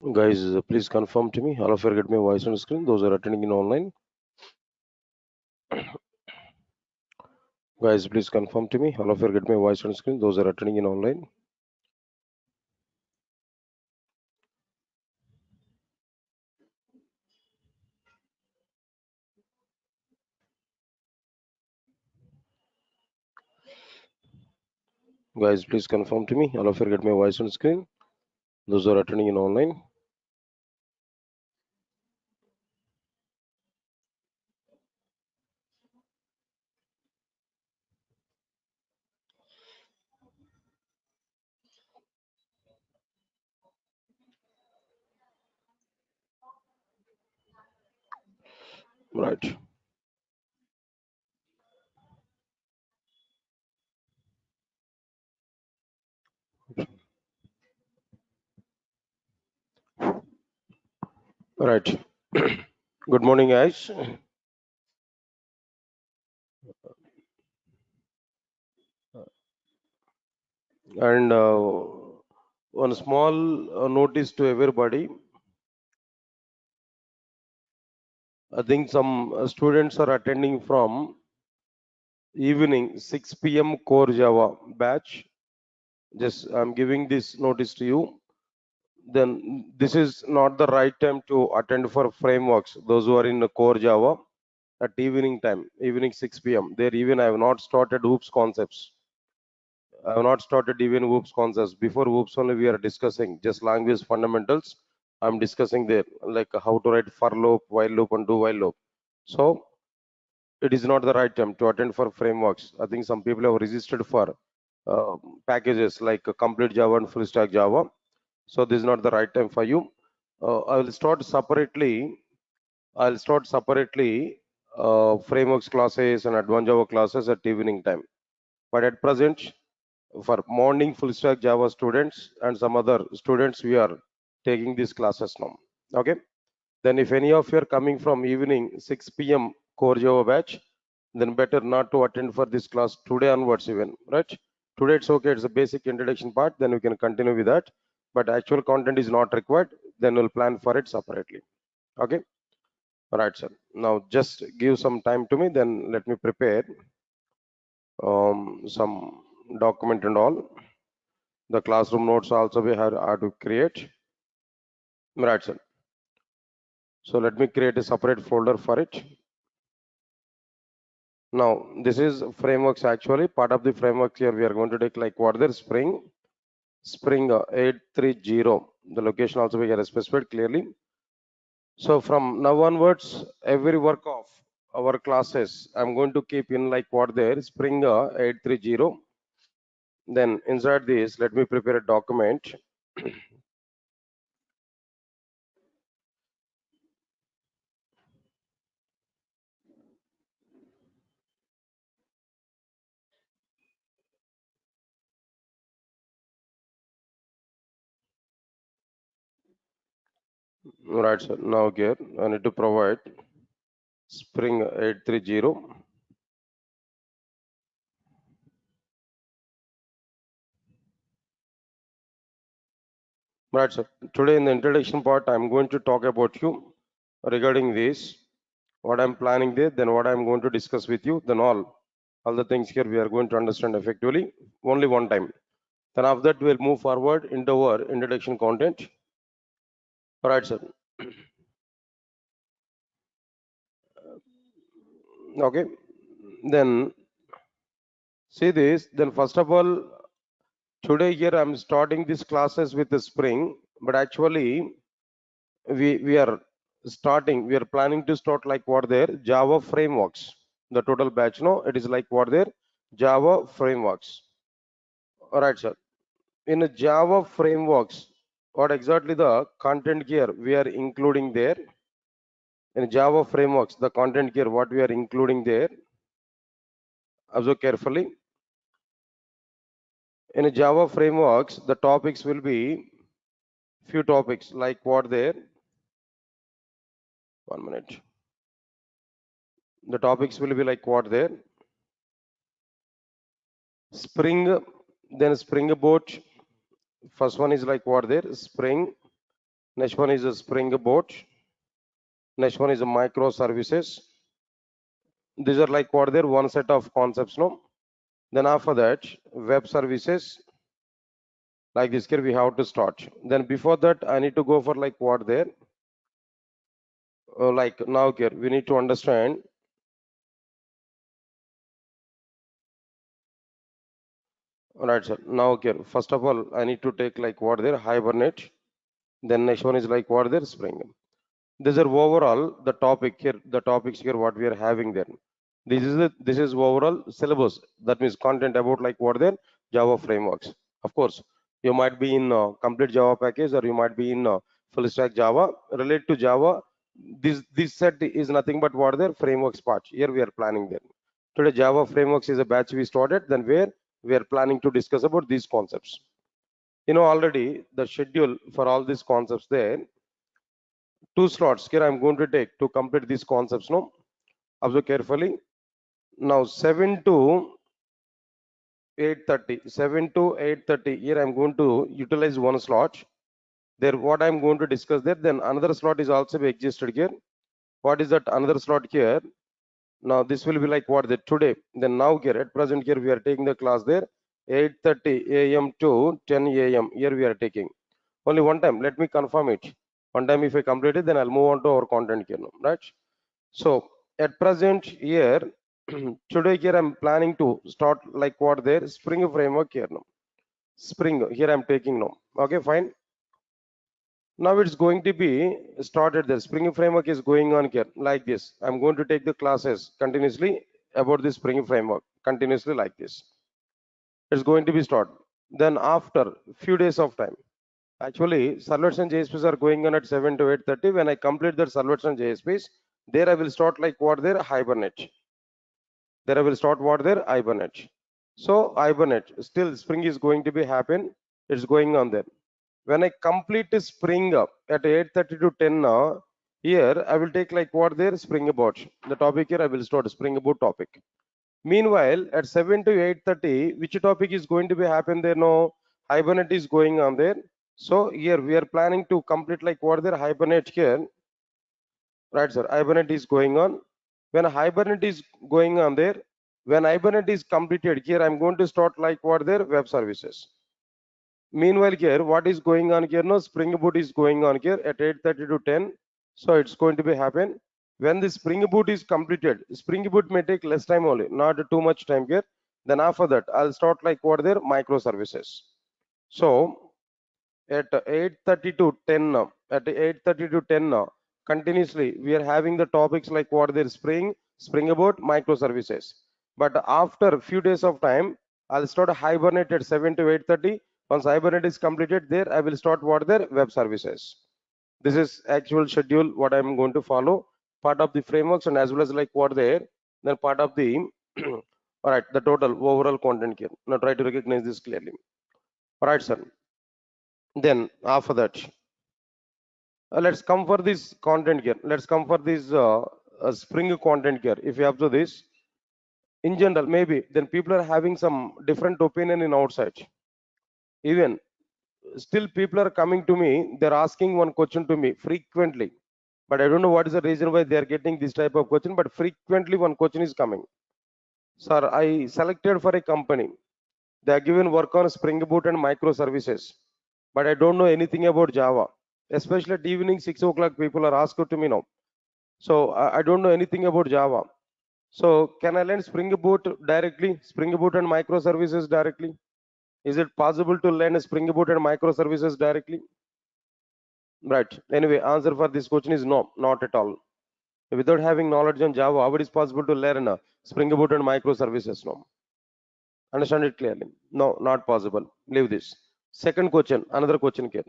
Guys, please confirm to me. All of you get my voice on screen. Those are attending in online. Guys, please confirm to me. All of you get my voice on screen. Those are attending in online. Guys, please confirm to me. All of you get my voice on screen. Those are attending in online. Right. Right. Good morning, guys. And one small notice to everybody. I think some students are attending from evening 6 p.m. core Java batch. Just I'm giving this notice to you. Then this is not the right time to attend for frameworks. Those who are in the core Java at evening time, evening 6 p.m. There even I have not started hoops concepts. I have not started even hoops concepts. Before hoops only we are discussing just language fundamentals. I'm discussing there like how to write for loop, while loop, and do while loop. So it is not the right time to attend for frameworks. I think some people have registered for uh, packages like complete Java and full stack Java. So this is not the right time for you. I'll start separately. Frameworks classes and advanced Java classes at evening time. But at present, for morning full stack Java students and some other students, we are taking these classes now. Okay. Then if any of you are coming from evening 6 p.m. core Java batch, then better not to attend for this class today onwards even, right? Today it's okay, it's a basic introduction part, then we can continue with that. But actual content is not required, then we'll plan for it separately. Okay, all right, sir. Now just give some time to me, then let me prepare some document and all. The classroom notes also we have to create. Right, sir. So let me create a separate folder for it. Now, this is frameworks actually. Part of the framework here, we are going to take like what there Spring 830. The location also we get specified clearly. So from now onwards, every work of our classes, I'm going to keep in like what there Spring 830. Then inside this, let me prepare a document. Right, sir. Now here, I need to provide Spring 830. Right, sir. Today in the introduction part, I'm going to talk about you regarding this, what I'm planning there, then what I'm going to discuss with you, then all the things here we are going to understand effectively only one time. Then after that, we'll move forward into our introduction content. All right, sir. Okay. Then see this. Then first of all, today here I'm starting these classes with the Spring, but actually we are we are planning to start like what there Java frameworks. The total batch, no, it is like what there Java frameworks. All right, sir. In a Java frameworks, what exactly the content here we are including there? In Java frameworks, the content here, what we are including there, observe carefully. In Java frameworks, the topics will be few topics like what there. 1 minute. The topics will be like what there. Spring, then Spring Boot. First one is like what there. Spring. Next one is a Spring Boot. Next one is a microservices. These are like what they're one set of concepts, no? Then after that, web services. Like this here, we have to start. Then before that, I need to go for like what there. Like now here, we need to understand. All right, sir. Now here, first of all, I need to take like what there Hibernate. Then next one is like what there Spring. These are overall the topic here, the topics here what we are having there. This is overall syllabus. That means content about like what there Java frameworks. Of course, you might be in complete Java package or you might be in full stack Java. Relate to Java, this set is nothing but what their frameworks part. Here we are planning there. Today Java frameworks is a batch we started. Then where we are planning to discuss about these concepts. You know already the schedule for all these concepts there. Two slots here I'm going to take to complete these concepts. No, observe carefully. Now 7 to 8:30. 7 to 8:30. Here I'm going to utilize one slot. There, what I'm going to discuss there. Then another slot is also be existed here. What is that another slot here? Now this will be like what the today. Then now here at present here we are taking the class there 8:30 a.m. to 10 a.m. Here we are taking only one time. Let me confirm it. One time if I complete it, then I'll move on to our content here. No, right? So at present here, today here I'm planning to start like what there Spring framework here now. Spring here I'm taking now. Okay, fine. Now it's going to be started there. Spring framework is going on here like this. I'm going to take the classes continuously about the Spring framework continuously like this. It's going to be started. Then after few days of time. Actually, servlets and JSPs are going on at 7 to 8:30. When I complete the servlets and JSPs, there I will start like what there Hibernate. There I will start what there Hibernate. So Hibernate still Spring is going to be happen. It's going on there. When I complete Spring up at 8:30 to 10 now, here I will take like what there Spring Boot. The topic here I will start Spring Boot topic. Meanwhile, at 7 to 8:30, which topic is going to be happen there? No, Hibernate is going on there. So here we are planning to complete like what there Hibernate here, right, sir? Hibernate is going on. When Hibernate is going on there, when Hibernate is completed, here I'm going to start like what there web services. Meanwhile, here what is going on here? No, Spring Boot is going on here at 8:30 to 10. So it's going to be happen. When the Spring Boot is completed, Spring Boot may take less time only, not too much time here. Then after that, I'll start like what there microservices. So at 8:30 to 10 now, at 8:30 to 10 now, continuously we are having the topics like what there Spring Boot, microservices. But after a few days of time, I'll start Hibernate at 7 to 8:30. Once Hibernate is completed, there I will start what there web services. This is actual schedule what I'm going to follow. Part of the frameworks and as well as like what there, then part of the all right, the total overall content here. Now try to recognize this clearly. All right, sir. Then after that, let's come for this content here. Let's come for this Spring content here. If you have to this, in general, maybe then people are having some different opinion in outside. Even still, people are coming to me. They're asking one question to me frequently, but I don't know what is the reason why they are getting this type of question. But frequently, one question is coming. Sir, I selected for a company. They are given work on Spring Boot and microservices, but I don't know anything about Java. Especially at evening 6 o'clock, people are asked to me now. So I don't know anything about Java. So can I learn Spring Boot directly? Spring Boot and microservices directly? Is it possible to learn Spring Boot and microservices directly? Right. Anyway, answer for this question is no, not at all. Without having knowledge on Java, how it is possible to learn Spring Boot and microservices? No. Understand it clearly. No, not possible. Leave this. Second question, another question here.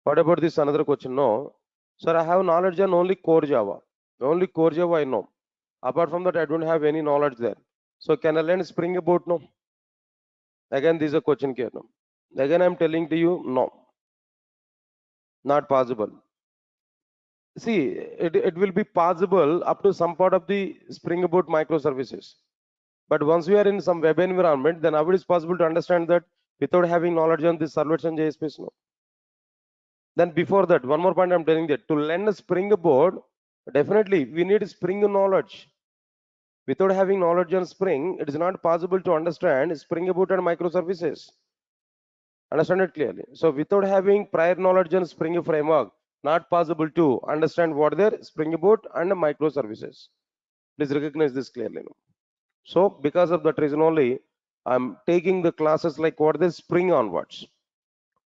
What about this another question? No. Sir, I have knowledge on only core Java. Only core Java I know. Apart from that, I don't have any knowledge there. So can I learn Spring Boot? No. Again, this is a question here. No. Again, I'm telling to you, no. Not possible. See, it will be possible up to some part of the Spring Boot microservices. But once we are in some web environment, then how it is possible to understand that without having knowledge on this servlets and JSPs? No. Then before that, one more point I'm telling that to learn a springboard, definitely we need spring knowledge. Without having knowledge on Spring, it is not possible to understand Spring Boot and microservices. Understand it clearly. So without having prior knowledge on Spring framework, not possible to understand what their Spring Boot and microservices. Please recognize this clearly. So because of that reason only, I'm taking the classes like what this Spring onwards.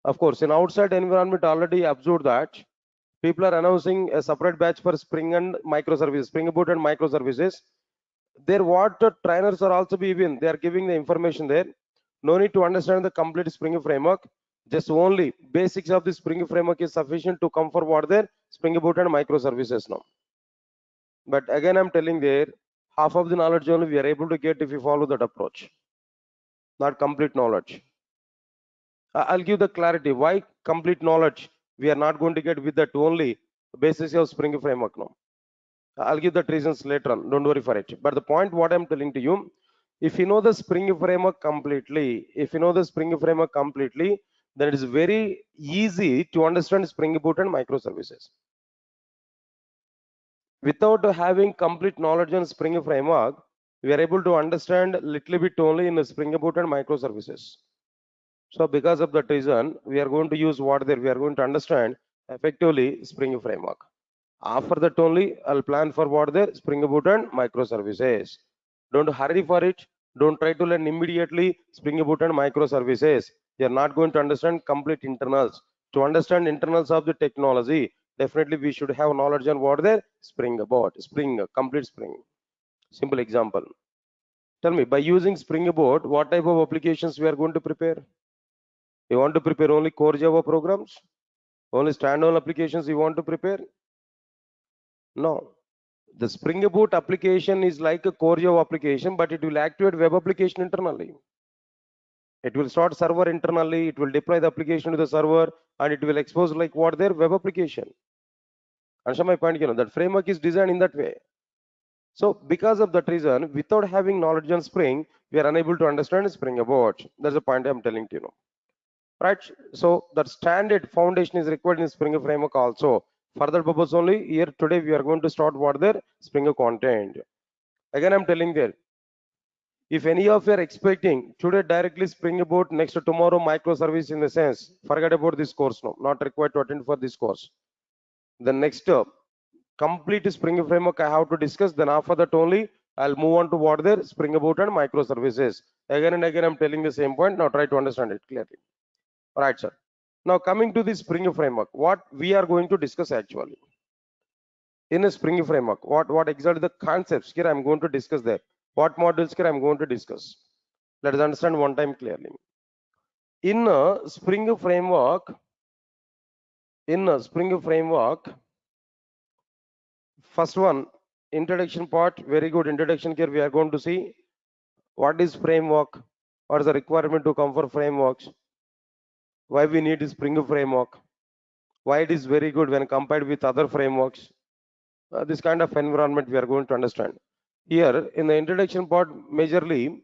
Of course, in outside environment already observed that people are announcing a separate batch for Spring and microservices, Spring Boot and microservices. Their what trainers are also be even they are giving the information there. No need to understand the complete Spring framework. Just only basics of the Spring framework is sufficient to come for what their Spring Boot and microservices now. But again, I'm telling there, half of the knowledge only we are able to get if we follow that approach, not complete knowledge. I'll give the clarity why complete knowledge we are not going to get with that only basis of Spring framework now. I'll give the reasons later on. Don't worry for it. But the point what I'm telling to you, if you know the Spring framework completely, then it is very easy to understand Spring Boot and microservices. Without having complete knowledge on Spring framework, we are able to understand little bit only in the Spring Boot and microservices. So because of that reason, we are going to use what there, we are going to understand effectively Spring framework. After that only, I'll plan for what there, Spring Boot and microservices. Don't hurry for it. Don't try to learn immediately Spring Boot and microservices. You're not going to understand complete internals. To understand internals of the technology, definitely we should have knowledge on what there, Spring Boot, Spring, complete Spring. Simple example. Tell me, by using Spring Boot, what type of applications we are going to prepare? You want to prepare only core Java programs? Only standalone applications you want to prepare? No. The Spring Boot application is like a core Java application, but it will activate web application internally. It will start server internally, it will deploy the application to the server, and it will expose like what their web application. Understand my point? You know, that framework is designed in that way. So because of that reason, without having knowledge on Spring, we are unable to understand Spring Boot. That's the point I'm telling you. Right? So that standard foundation is required in Spring framework also. For that purpose only, here today we are going to start what their Spring content. Again, I'm telling there, if any of you are expecting today directly Spring Boot, next to tomorrow microservice in the sense, forget about this course now, not required to attend for this course. The next complete Spring framework I have to discuss, then after that only I'll move on to what their Spring Boot and microservices. Again and again, I'm telling the same point. Now try to understand it clearly. Right, sir. Now coming to the Spring framework, what we are going to discuss actually in a Spring framework, what exactly the concepts here I'm going to discuss there. What modules here I'm going to discuss. Let us understand one time clearly. In a Spring framework, first one, introduction part, very good introduction here. We are going to see what is framework, what is the requirement to come for frameworks, why we need Spring framework, why it is very good when compared with other frameworks. This kind of environment we are going to understand. Here in the introduction part, majorly,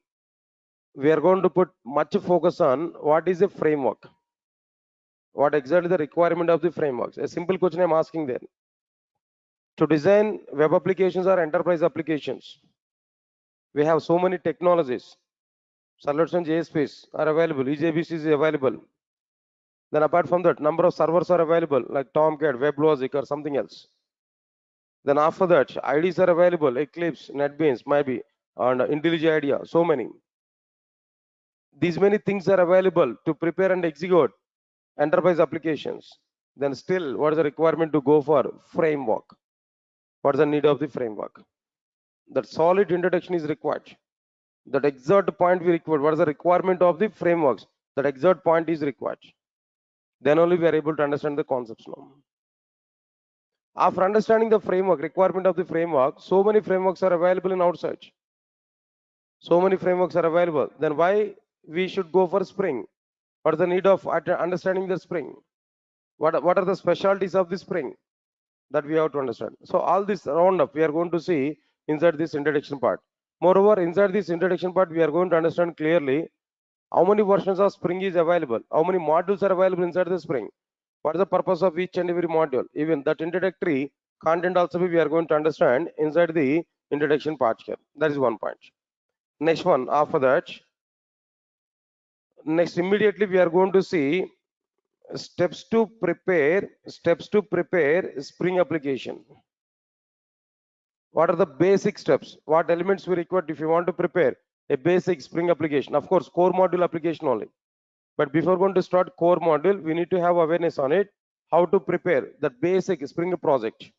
we are going to put much focus on what is a framework. What exactly the requirement of the frameworks? A simple question I'm asking there. To design web applications or enterprise applications, we have so many technologies. Servlets and JSPs are available. EJBC is available. Then apart from that, number of servers are available, like Tomcat, WebLogic, or something else. Then after that, IDs are available, Eclipse, NetBeans, maybe, and IntelliJ IDEA, so many. These many things are available to prepare and execute enterprise applications. Then still, what is the requirement to go for framework? What is the need of the framework? That solid introduction is required. That exact point we require. What is the requirement of the frameworks? That exact point is required. Then only we are able to understand the concepts now. After understanding the framework, requirement of the framework, so many frameworks are available in outside. So many frameworks are available. Then why we should go for Spring? What is the need of understanding the Spring? What are the specialties of the Spring that we have to understand? So all this roundup we are going to see inside this introduction part. Moreover, inside this introduction part, we are going to understand clearly how many versions of Spring is available, how many modules are available inside the Spring. What is the purpose of each and every module? Even that introductory content also we are going to understand inside the introduction part here. That is one point. Next one, after that, next immediately we are going to see steps to prepare spring application. What are the basic steps? What elements we require if you want to prepare a basic spring application? Of course, core module application only. But before going to start core module, we need to have awareness on it, how to prepare the basic Spring project.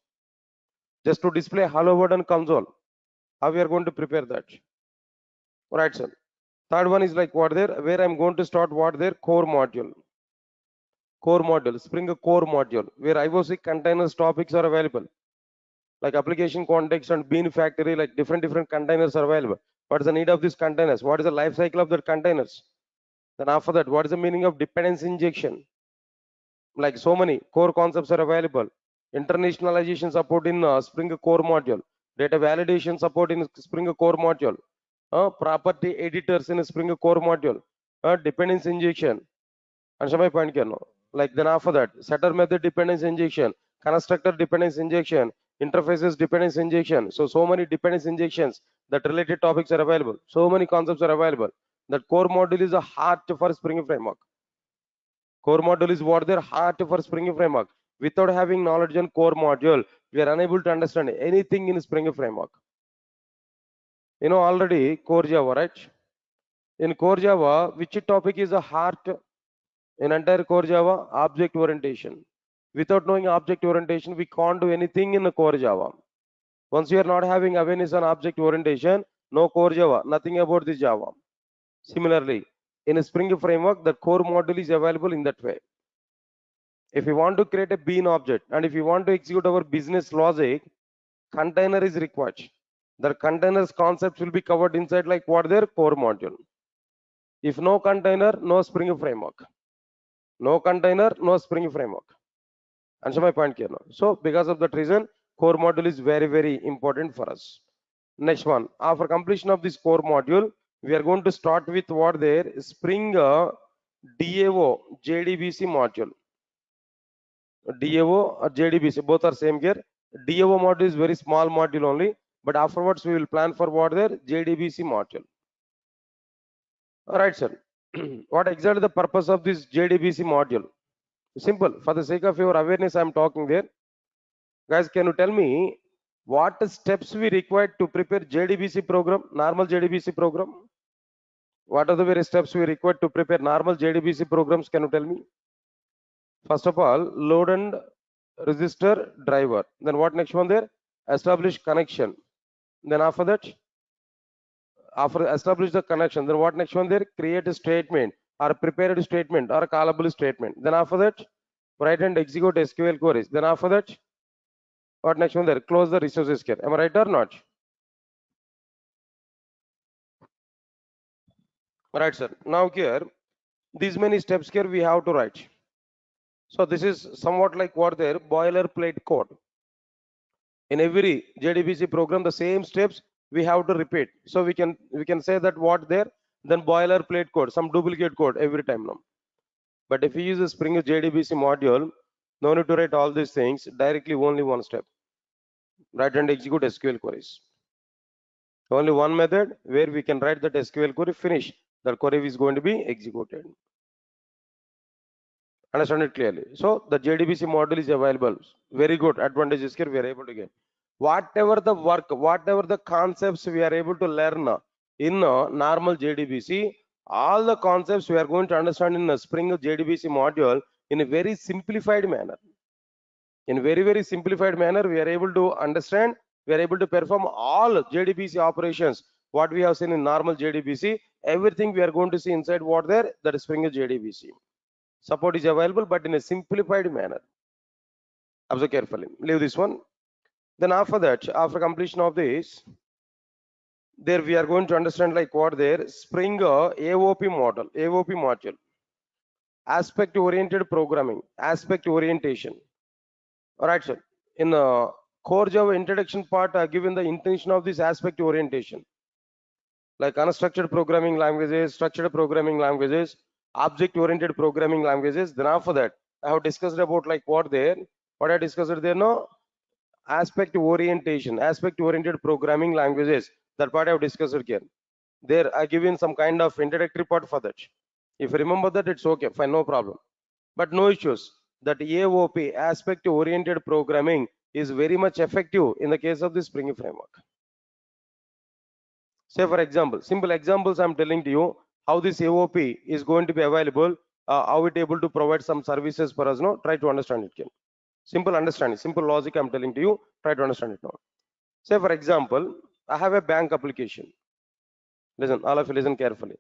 Just to display hello world and console, how we are going to prepare that. Right, sir. Third one is like what there, where I'm going to start what there, core module. Core module, Spring core module, where IOC containers topics are available. Like application context and bean factory, like different containers are available. What is the need of these containers? What is the life cycle of the containers? Then after that, what is the meaning of dependency injection? Like so many core concepts are available. Internationalization support in Spring core module. Data validation support in Spring core module. Property editors in Spring core module. Dependency injection. And my point here, no? Like then after that, setter method dependency injection, constructor dependency injection, interfaces dependency injection. So many dependency injections that related topics are available. So many concepts are available. That core module is a heart for Spring framework. Core module is what their heart for Spring framework. Without having knowledge on core module, we are unable to understand anything in Spring framework. You know already core Java, right? In core Java, which topic is the heart in entire core Java? Object orientation. Without knowing object orientation, we can't do anything in the core Java. Once you are not having awareness on object orientation, no core Java, nothing about this Java. Similarly, in a Spring framework, the core module is available in that way. If you want to create a bean object and if you want to execute our business logic, container is required. The containers concepts will be covered inside like what their core module. If no container, no Spring framework. No container, no Spring framework. Answer my point here now. So because of that reason, core module is very important for us. Next one, after completion of this core module, we are going to start with what there Spring DAO JDBC module. DAO or JDBC, both are same here. DAO module is very small module only, but afterwards we will plan for what there JDBC module. All right, sir. What exactly the purpose of this JDBC module? Simple. For the sake of your awareness, I am talking there. Guys, can you tell me what steps we required to prepare JDBC program, normal JDBC program? What are the various steps we required to prepare normal JDBC programs? Can you tell me? First of all, load and register driver. Then what next one there? Establish connection. Then after that, after establish the connection, then what next one there? Create a statement or prepare a statement or a callable statement. Then after that, write and execute SQL queries. Then after that, what next one there? Close the resources here. Am I right or not? Right, sir. Now here, these many steps here we have to write. So this is somewhat like what there boilerplate code. In every JDBC program, the same steps we have to repeat. So we can say that what there, then boilerplate code, some duplicate code every time now. But if you use a Spring JDBC module, no need to write all these things, directly only one step. Write and execute SQL queries. Only one method where we can write that SQL query, finish. The query is going to be executed. Understand it clearly. So the JDBC module is available. Very good advantages here we are able to get. Whatever the work, whatever the concepts we are able to learn in normal JDBC, all the concepts we are going to understand in a Spring JDBC module in a very simplified manner. In very simplified manner, we are able to understand, we are able to perform all JDBC operations. What we have seen in normal JDBC, everything we are going to see inside what there, that is Spring JDBC. Support is available, but in a simplified manner. Observe carefully. Leave this one. Then after that, after completion of this, there we are going to understand like what there Spring AOP model, AOP module, aspect oriented programming, aspect orientation. All right, sir. In core Java introduction part, given the intention of this aspect orientation, like unstructured programming languages, structured programming languages, object oriented programming languages. Then after that, I have discussed about like what I discussed there, no, aspect orientation, aspect oriented programming languages. That part I have discussed here. There I given some kind of introductory part for that. If you remember that, it's okay, fine, no problem. But no issues. That AOP, aspect oriented programming, is very much effective in the case of the Spring framework. Say for example, simple examples I'm telling to you how this AOP is going to be available, how it able to provide some services for us. No, try to understand it. Simple understanding, simple logic I'm telling to you. Try to understand it now. Say for example, I have a bank application. Listen, all of you listen carefully.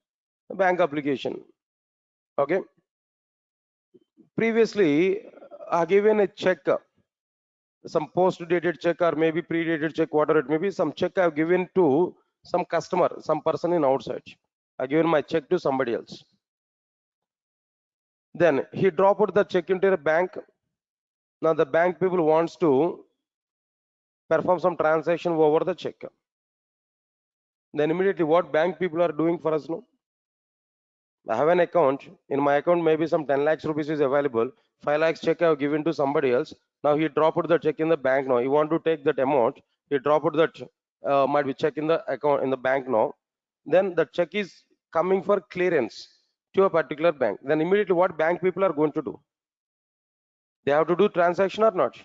A bank application. Okay. Previously, I given a check, some post-dated check or maybe pre-dated check, whatever it may be, some check I've given to some customer, some person in outside. I given my check to somebody else. Then he dropped the check into a bank. Now the bank people wants to perform some transaction over the check. Then immediately what bank people are doing for us now? I have an account. In my account, maybe some 10 lakhs rupees is available. 5 lakhs check I have given to somebody else. Now he dropped the check in the bank now. He want to take that amount. He dropped that might be check in the account in the bank now. Then the check is coming for clearance to a particular bank. Then immediately what bank people are going to do? They have to do transaction or not?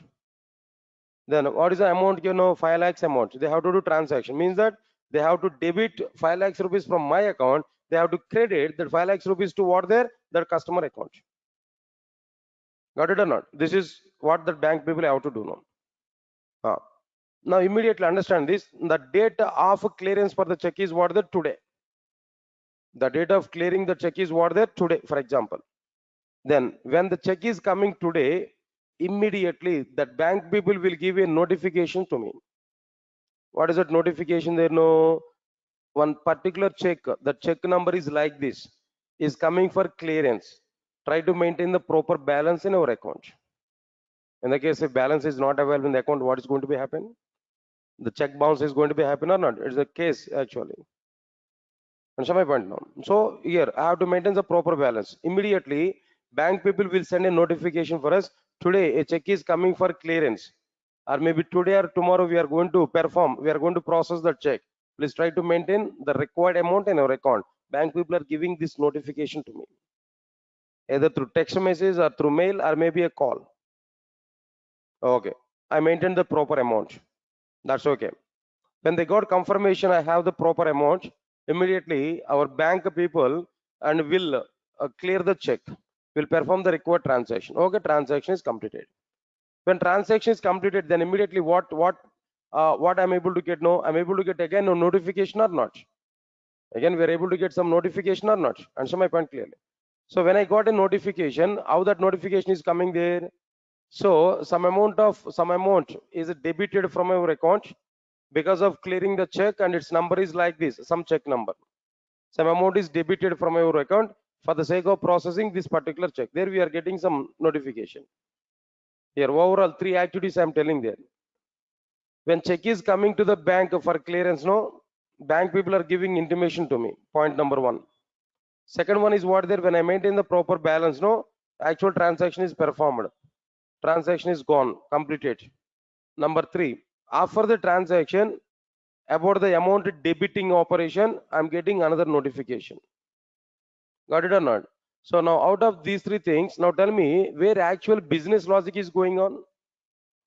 Then what is the amount? 5 lakhs amount. They have to do transaction. Means that they have to debit 5 lakhs rupees from my account. They have to credit that 5 lakhs rupees to what their customer account. Got it or not? This is what the bank people have to do now. Now immediately understand this. The date of clearance for the check is what today. The date of clearing the check is what today, for example. Then when the check is coming today, immediately that bank people will give a notification to me. What is that notification? There no one particular check, the check number is like this, is coming for clearance. Try to maintain the proper balance in our account. In the case if balance is not available in the account, what is going to be happen? The check bounce is going to be happen or not? It's the case actually. Understand my point now? So here I have to maintain the proper balance. Immediately bank people will send a notification for us. Today a check is coming for clearance, or maybe today or tomorrow we are going to perform, we are going to process the check. Please try to maintain the required amount in our account. Bank people are giving this notification to me, either through text message or through mail or maybe a call. Okay, I maintain the proper amount. That's okay. When they got confirmation I have the proper amount, immediately our bank people and will clear the check, will perform the required transaction. Okay, transaction is completed. When transaction is completed, then immediately what I'm able to get now? I'm able to get again a notification or not? Again, we are able to get some notification or not? Answer my point clearly. So when I got a notification, how that notification is coming there? So some amount is debited from our account because of clearing the check, and its number is like this, some check number. Some amount is debited from our account for the sake of processing this particular check. There we are getting some notification. Here overall 3 activities I am telling there. When check is coming to the bank for clearance, no, bank people are giving intimation to me. Point number 1. Second one is what there, when I maintain the proper balance, no, actual transaction is performed. Transaction is gone, completed. Number 3, after the transaction, about the amount debiting operation, I'm getting another notification. Got it or not? So now out of these 3 things, now tell me where actual business logic is going on.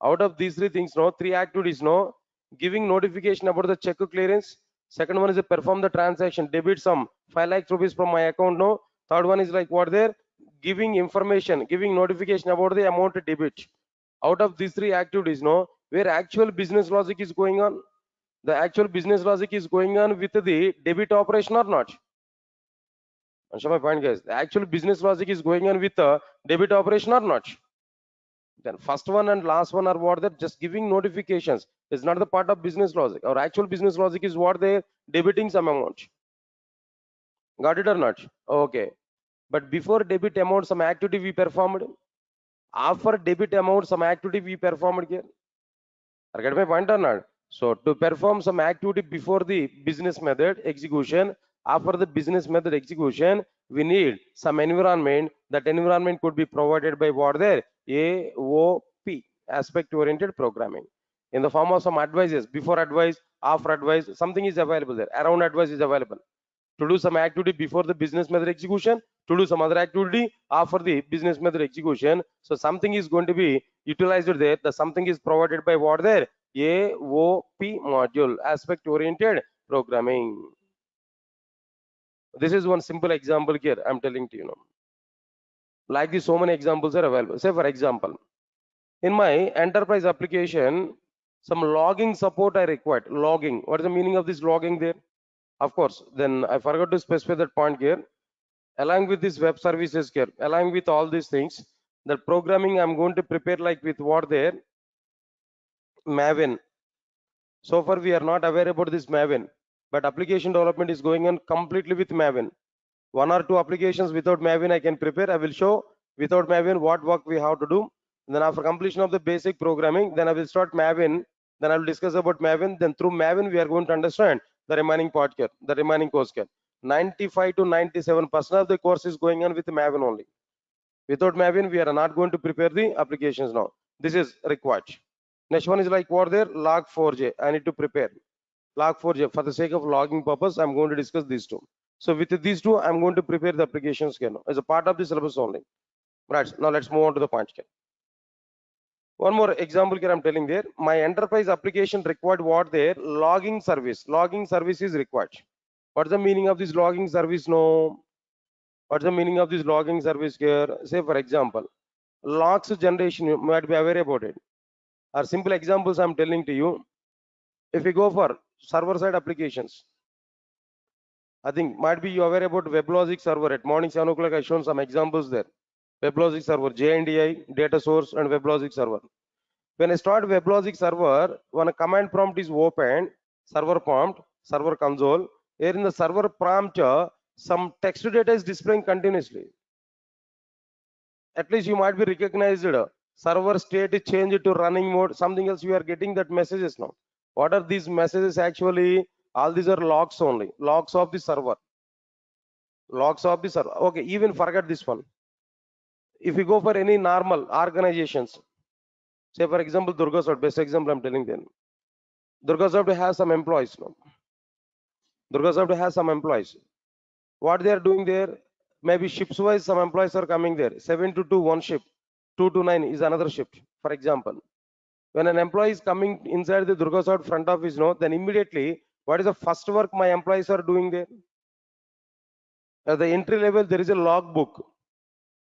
Out of these 3 things, no, 3 activities, no, giving notification about the check clearance. Second one is to perform the transaction, debit some 5 lakhs rupees from my account, no. Third one is like what there, giving information, giving notification about the amount debit. Out of these 3 activities, no, where actual business logic is going on. The actual business logic is going on with the debit operation or not? Understand my point, guys? The actual business logic is going on with the debit operation or not? Then first one and last one are what they're just giving notifications. It's not the part of business logic. Our actual business logic is what they're debiting some amount. Got it or not? Okay. But before debit amount, some activity we performed. After debit amount, some activity we performed here. Get my point or not? So to perform some activity before the business method execution, After the business method execution, we need some environment. That environment could be provided by what there? AOP, aspect oriented programming, in the form of some advices, before advice, after advice, something is available there. Around advice is available to do some activity before the business method execution, to do some other activity after the business method execution. So something is going to be utilized there. The something is provided by what there? AOP module, aspect oriented programming. This is one simple example here I'm telling to you now. Like this, so many examples are available. Say for example, in my enterprise application, some logging support I required. Logging. What is the meaning of this logging there? Of course, then I forgot to specify that point here. Along with this web services here, along with all these things, the programming I'm going to prepare like with what there? Maven. So far we are not aware about this Maven, but application development is going on completely with Maven. One or two applications without Maven I can prepare. I will show without Maven what work we have to do. Then after completion of the basic programming, then I will start Maven. Then I will discuss about Maven. Then through Maven we are going to understand the remaining part here, the remaining course here. 95 to 97% of the course is going on with Maven only. Without Maven, we are not going to prepare the applications now. This is required. Next one is like what there? Log4j. I need to prepare Log4j. For the sake of logging purpose, I'm going to discuss these two. So with these two, I'm going to prepare the applications here now, as a part of the syllabus only. Right. Now let's move on to the point here. One more example here I'm telling there. My enterprise application required what there? Logging service. Logging service is required. What's the meaning of this logging service? No. What's the meaning of this logging service here? Say for example, logs generation, you might be aware about it. Are simple examples I'm telling to you. If you go for server side applications, I think might be you aware about WebLogic server. At morning 7 o'clock I shown some examples there. WebLogic server, JNDI, data source and WebLogic server. When I start WebLogic server, when a command prompt is opened, server prompt, server console, here in the server prompt, some text data is displaying continuously. At least you might be recognized. Server state is changed to running mode, something else, you are getting that messages now. What are these messages actually? All these are logs only, logs of the server. Logs of the server. Okay, even forget this one. If you go for any normal organizations, say for example, Durga Soft, best example I'm telling them. Durga Soft has some employees now. Durga Soft has some employees. What they are doing there? Maybe shifts wise, some employees are coming there. 7 to 2, one shift. 2 to 9 is another shift, for example. When an employee is coming inside the Durga Soft front office, no, then immediately, what is the first work my employees are doing there? At the entry level, there is a log book.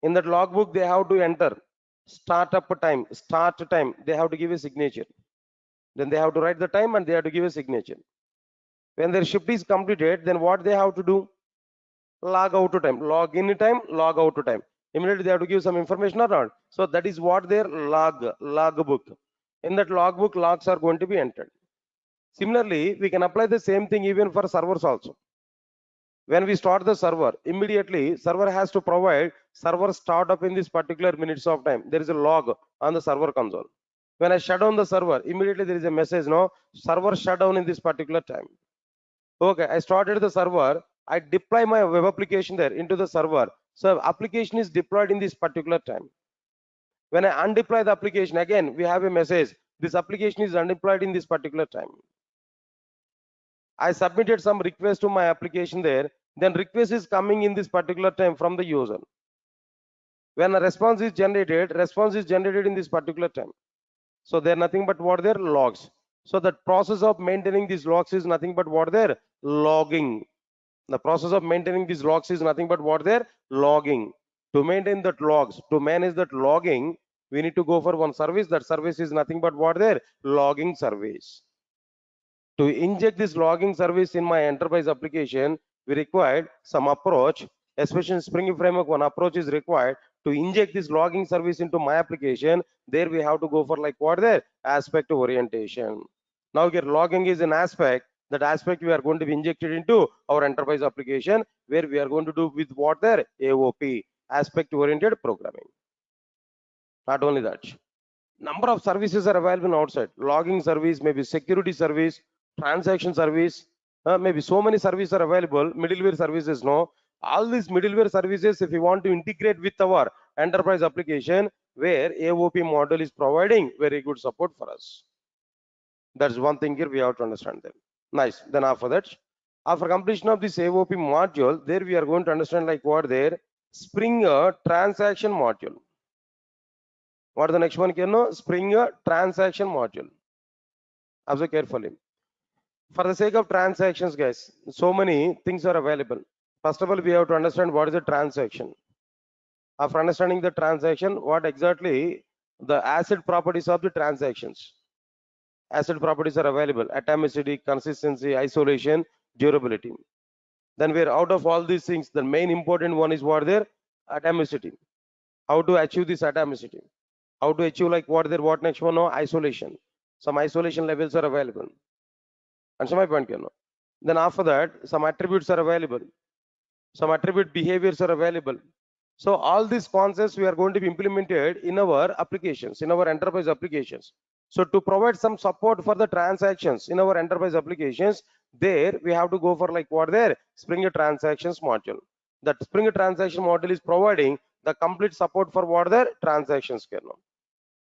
In that log book, they have to enter startup time, start time. They have to give a signature. Then they have to write the time and they have to give a signature. When their shift is completed, then what they have to do? Log out to time, log in time, log out to time. Immediately they have to give some information or not. So that is what their log book. In that log book, logs are going to be entered. Similarly, we can apply the same thing even for servers also. When we start the server, immediately server has to provide server startup in this particular minutes of time. There is a log on the server console. When I shut down the server, immediately there is a message, no, server shut down in this particular time. Okay, I started the server. I deploy my web application there into the server. So application is deployed in this particular time. When I undeploy the application, again, we have a message. This application is undeployed in this particular time. I submitted some request to my application there. Then request is coming in this particular time from the user. When a response is generated in this particular time. So they're nothing but what they're logs. So the process of maintaining these logs is nothing but what they're logging. The process of maintaining these logs is nothing but what they're logging. To maintain that logs, to manage that logging, we need to go for one service. That service is nothing but what they're logging service. To inject this logging service in my enterprise application, we required some approach, especially in Spring Framework, one approach is required to inject this logging service into my application. There we have to go for like what there? Aspect orientation. Now here logging is an aspect. That aspect we are going to be injected into our enterprise application, where we are going to do with what there? AOP, aspect oriented programming. Not only that, number of services are available outside. Logging service, maybe security service, transaction service, Maybe so many services are available, middleware services, no. All these middleware services, if you want to integrate with our enterprise application, where AOP model is providing very good support for us. That's one thing here we have to understand them. Nice. Then after that, after completion of this AOP module, there we are going to understand like what there, Springer transaction module. What is the next one here? No, Springer transaction module. Observe carefully. For the sake of transactions, guys, so many things are available. First of all, we have to understand what is a transaction. After understanding the transaction, what exactly the asset properties of the transactions. Asset properties are available: atomicity, consistency, isolation, durability. Then we're out of all these things, the main important one is what there? Atomicity. How to achieve this atomicity? How to achieve like what there? What next one? No, isolation. Some isolation levels are available. Answer my point, no? Then after that, some attributes are available. Some attribute behaviors are available. So all these concepts we are going to be implemented in our applications, in our enterprise applications. So to provide some support for the transactions in our enterprise applications, there we have to go for like what there? Springer transactions module. That Springer transaction module is providing the complete support for what there? Transactions kernel.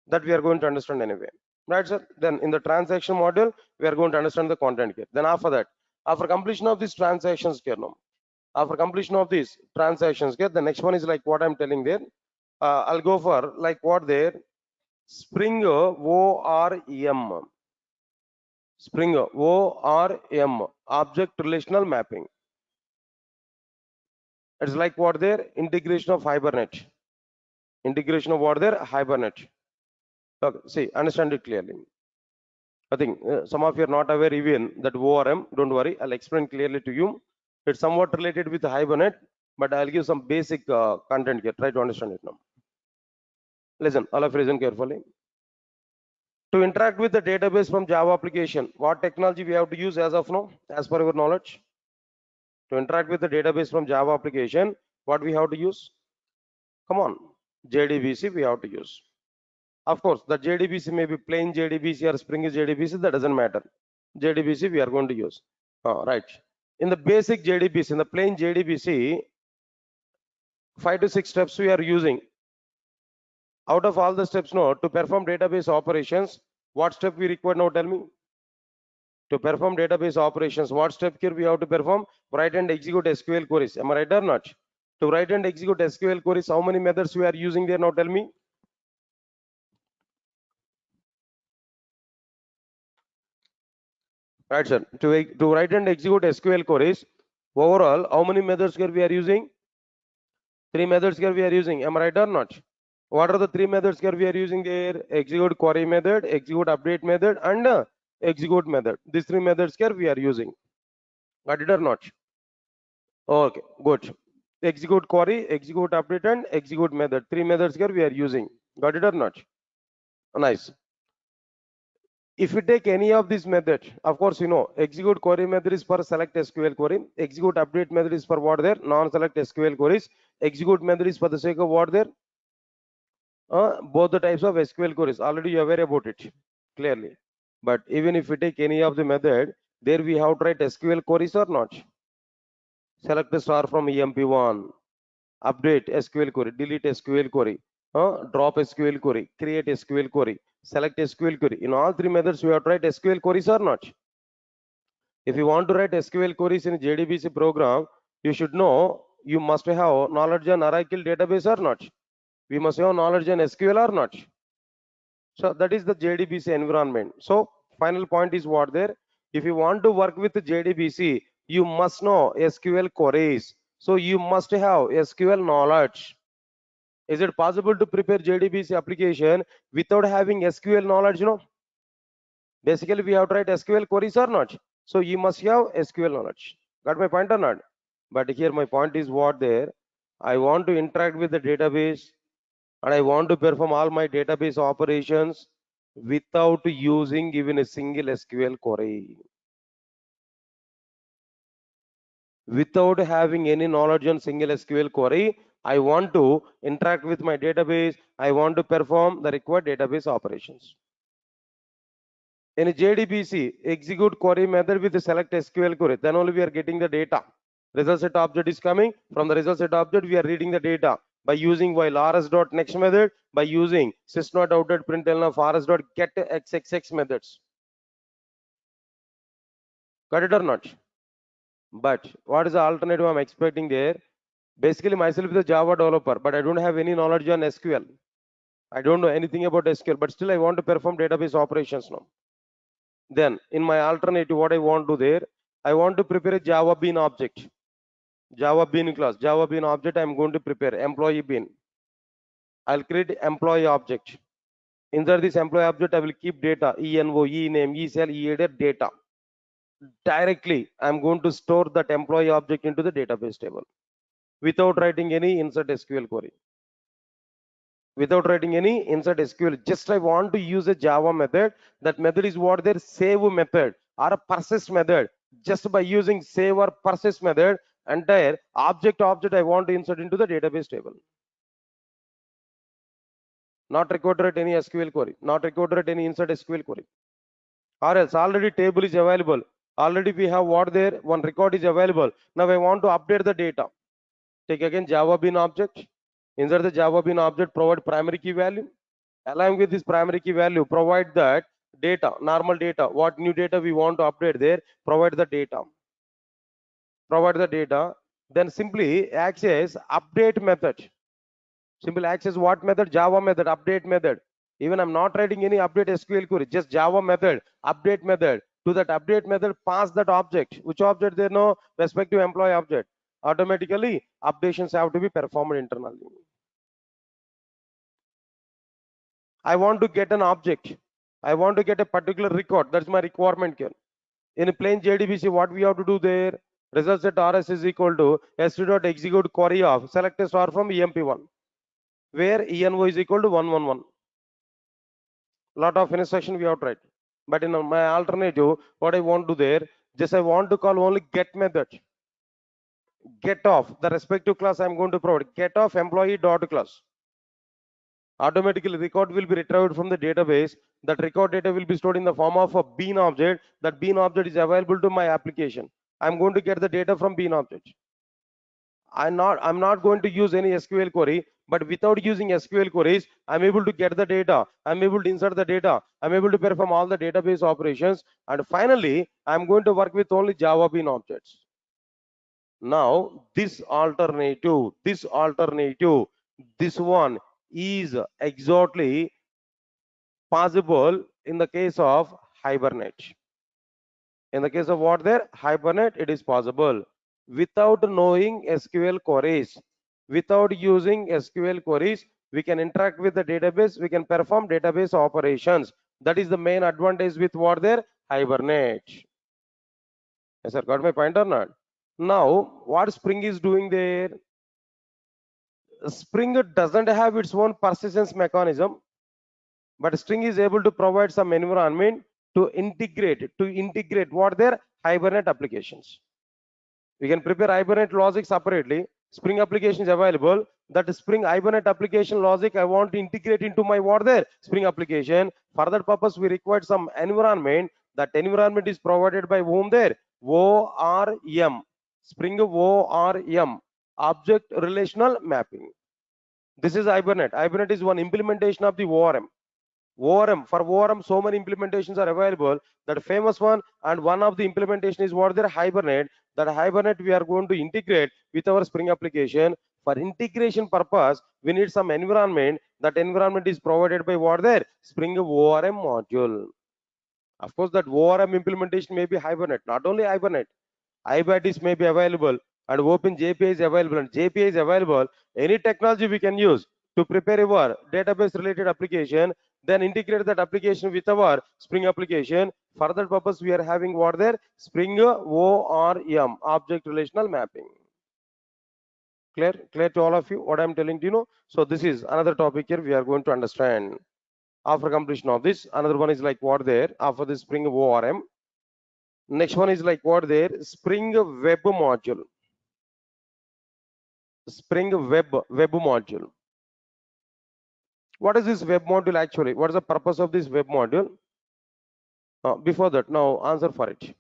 That we are going to understand anyway. Right, sir? Then in the transaction module, we are going to understand the content here. Then after that, after completion of these transactions kernel, after completion of these transactions, the next one is like what I'm telling there. I'll go for like what there, Springer ORM. Springer ORM, object relational mapping. It's like what there, integration of Hibernate. Integration of what there, Hibernate. Okay, see, understand it clearly. I think some of you are not aware even that ORM. Don't worry, I'll explain clearly to you. It's somewhat related with Hibernate, but I'll give some basic content here. Try to understand it now. Listen, all of you listen carefully. To interact with the database from Java application, what technology we have to use as of now, as per your knowledge? To interact with the database from Java application, what we have to use? Come on, JDBC we have to use. Of course, the JDBC may be plain JDBC or Spring JDBC, that doesn't matter. JDBC we are going to use. Right. In the basic JDBC, in the plain JDBC, 5 to 6 steps we are using. Out of all the steps now, to perform database operations, what step we require now? Tell me. To perform database operations, what step here we have to perform? Write and execute SQL queries. Am I right or not? To write and execute SQL queries, how many methods we are using there now? Tell me. Right, sir. To write and execute SQL queries, overall, how many methods here we are using? 3 methods here we are using. Am I right or not? What are the 3 methods here we are using there? Execute query method, execute update method, and execute method. These 3 methods here we are using. Got it or not? Okay, good. Execute query, execute update, and execute method. 3 methods here we are using. Got it or not? Nice. If you take any of these methods, of course, you know, execute query method is for select SQL query. Execute update method is for what there? Non-select SQL queries. Execute method is for the sake of what there? Both the types of SQL queries. Already you are aware about it clearly. But even if we take any of the method, there we have to write SQL queries or not? Select the star from EMP1. Update SQL query, delete SQL query, drop SQL query, create SQL query, select SQL query. In all 3 methods, we have to write SQL queries or not? If you want to write SQL queries in JDBC program, you should know you must have knowledge on Oracle database or not? We must have knowledge on SQL or not? So that is the JDBC environment. So final point is what there? If you want to work with JDBC, you must know SQL queries. So you must have SQL knowledge. Is it possible to prepare JDBC application without having SQL knowledge? No. Basically, we have to write SQL queries or not. So you must have SQL knowledge. Got my point or not? But here my point is what there? I want to interact with the database and I want to perform all my database operations without using even a single SQL query. Without having any knowledge on single SQL query, I want to interact with my database. I want to perform the required database operations. In JDBC, execute query method with the select SQL query. Then only we are getting the data. Result set object is coming. From the result set object, we are reading the data by using while rs.next method, by using sys.out.println of rs.get xxx methods. Got it or not? But what is the alternative I'm expecting there? Basically, myself is a Java developer, but I don't have any knowledge on SQL. I don't know anything about SQL, but still I want to perform database operations now. Then in my alternative, what I want to do there, I want to prepare a Java bean object, Java bean class, Java bean object. I'm going to prepare employee bean. I'll create employee object. Inside this employee object, I will keep data, envo, ename, ecell, eheader, data. Directly, I'm going to store that employee object into the database table without writing any insert SQL query. Without writing any insert SQL, just I want to use a Java method. That method is what their save method or a persist method. Just by using save or persist method, entire object I want to insert into the database table. Not required to write any SQL query, not required to write any insert SQL query. Or else already table is available. Already we have what there, one record is available. Now I want to update the data. Take again Java bean object. Insert the Java bean object, provide primary key value. Along with this primary key value, provide that data, normal data. What new data we want to update there, provide the data. Provide the data. Then simply access update method. Simple access what method? Java method, update method. Even I'm not writing any update SQL query, just Java method, update method. To that update method, pass that object. Which object there? No, respective employee object. Automatically, updations have to be performed internally. I want to get an object. I want to get a particular record. That's my requirement here. In a plain JDBC, what we have to do there? Result set rs is equal to st.execute query of select a star from emp1, where envo is equal to 111. Lot of instruction we have tried. But in my alternative, what I want to do there, just I want to call only get method. Get off the respective class I'm going to provide. Get off employee dot class. Automatically record will be retrieved from the database. That record data will be stored in the form of a bean object. That bean object is available to my application. I'm going to get the data from bean object. I'm not going to use any SQL query, but without using SQL queries, I'm able to get the data. I'm able to insert the data. I'm able to perform all the database operations. And finally, I'm going to work with only Java bean objects. Now, this alternative, this one is exactly possible in the case of Hibernate. In the case of what there? Hibernate, it is possible. Without knowing SQL queries, without using SQL queries, we can interact with the database, we can perform database operations. That is the main advantage with what there? Hibernate. Yes, sir, got my point or not? Now, what Spring is doing there? Spring doesn't have its own persistence mechanism, but Spring is able to provide some environment to integrate what their Hibernate applications. We can prepare Hibernate logic separately. Spring application is available. That Spring Hibernate application logic I want to integrate into my what there Spring application. For that purpose, we require some environment. That environment is provided by whom there? ORM. Spring ORM. Object Relational Mapping. This is Hibernate. Hibernate is one implementation of the ORM. For ORM, so many implementations are available. That famous one and one of the implementation is what their Hibernate. That Hibernate we are going to integrate with our Spring application. For integration purpose, we need some environment. That environment is provided by what their Spring ORM module. Of course, that ORM implementation may be Hibernate, not only Hibernate. IBATIS may be available and OpenJPA is available and JPA is available. Any technology we can use to prepare our database related application, then integrate that application with our Spring application. For that purpose, we are having what there? Spring ORM, Object Relational Mapping. Clear to all of you what I'm telling to you know? So this is another topic here we are going to understand. After completion of this, another one is like what there? After the Spring ORM, next one is like what there? Spring Web module. Spring web module. What is this web module actually? What is the purpose of this web module? Before that, now answer for it.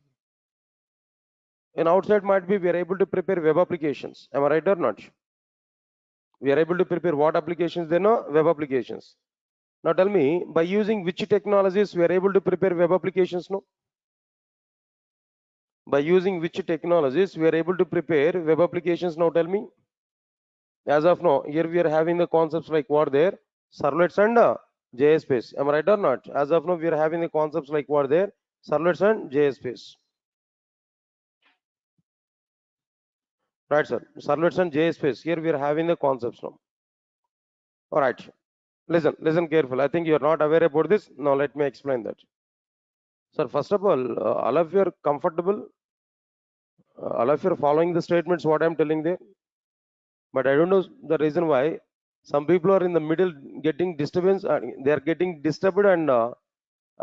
In outside might be we are able to prepare web applications. Am I right or not? We are able to prepare what applications? They know web applications. Now tell me, by using which technologies we are able to prepare web applications? No. By using which technologies we are able to prepare web applications? Now tell me. As of now, here we are having the concepts like what there? Servlets and JS space. Am I right or not? As of now, we are having the concepts like what there? Servlets and JS space. Right, sir. Servlets and JS space. Here we are having the concepts now. All right. Listen careful. I think you are not aware about this. Now let me explain that. Sir, first of all of you are comfortable. All of you are following the statements what I am telling there. But I don't know the reason why some people are in the middle getting disturbance. They are getting disturbed and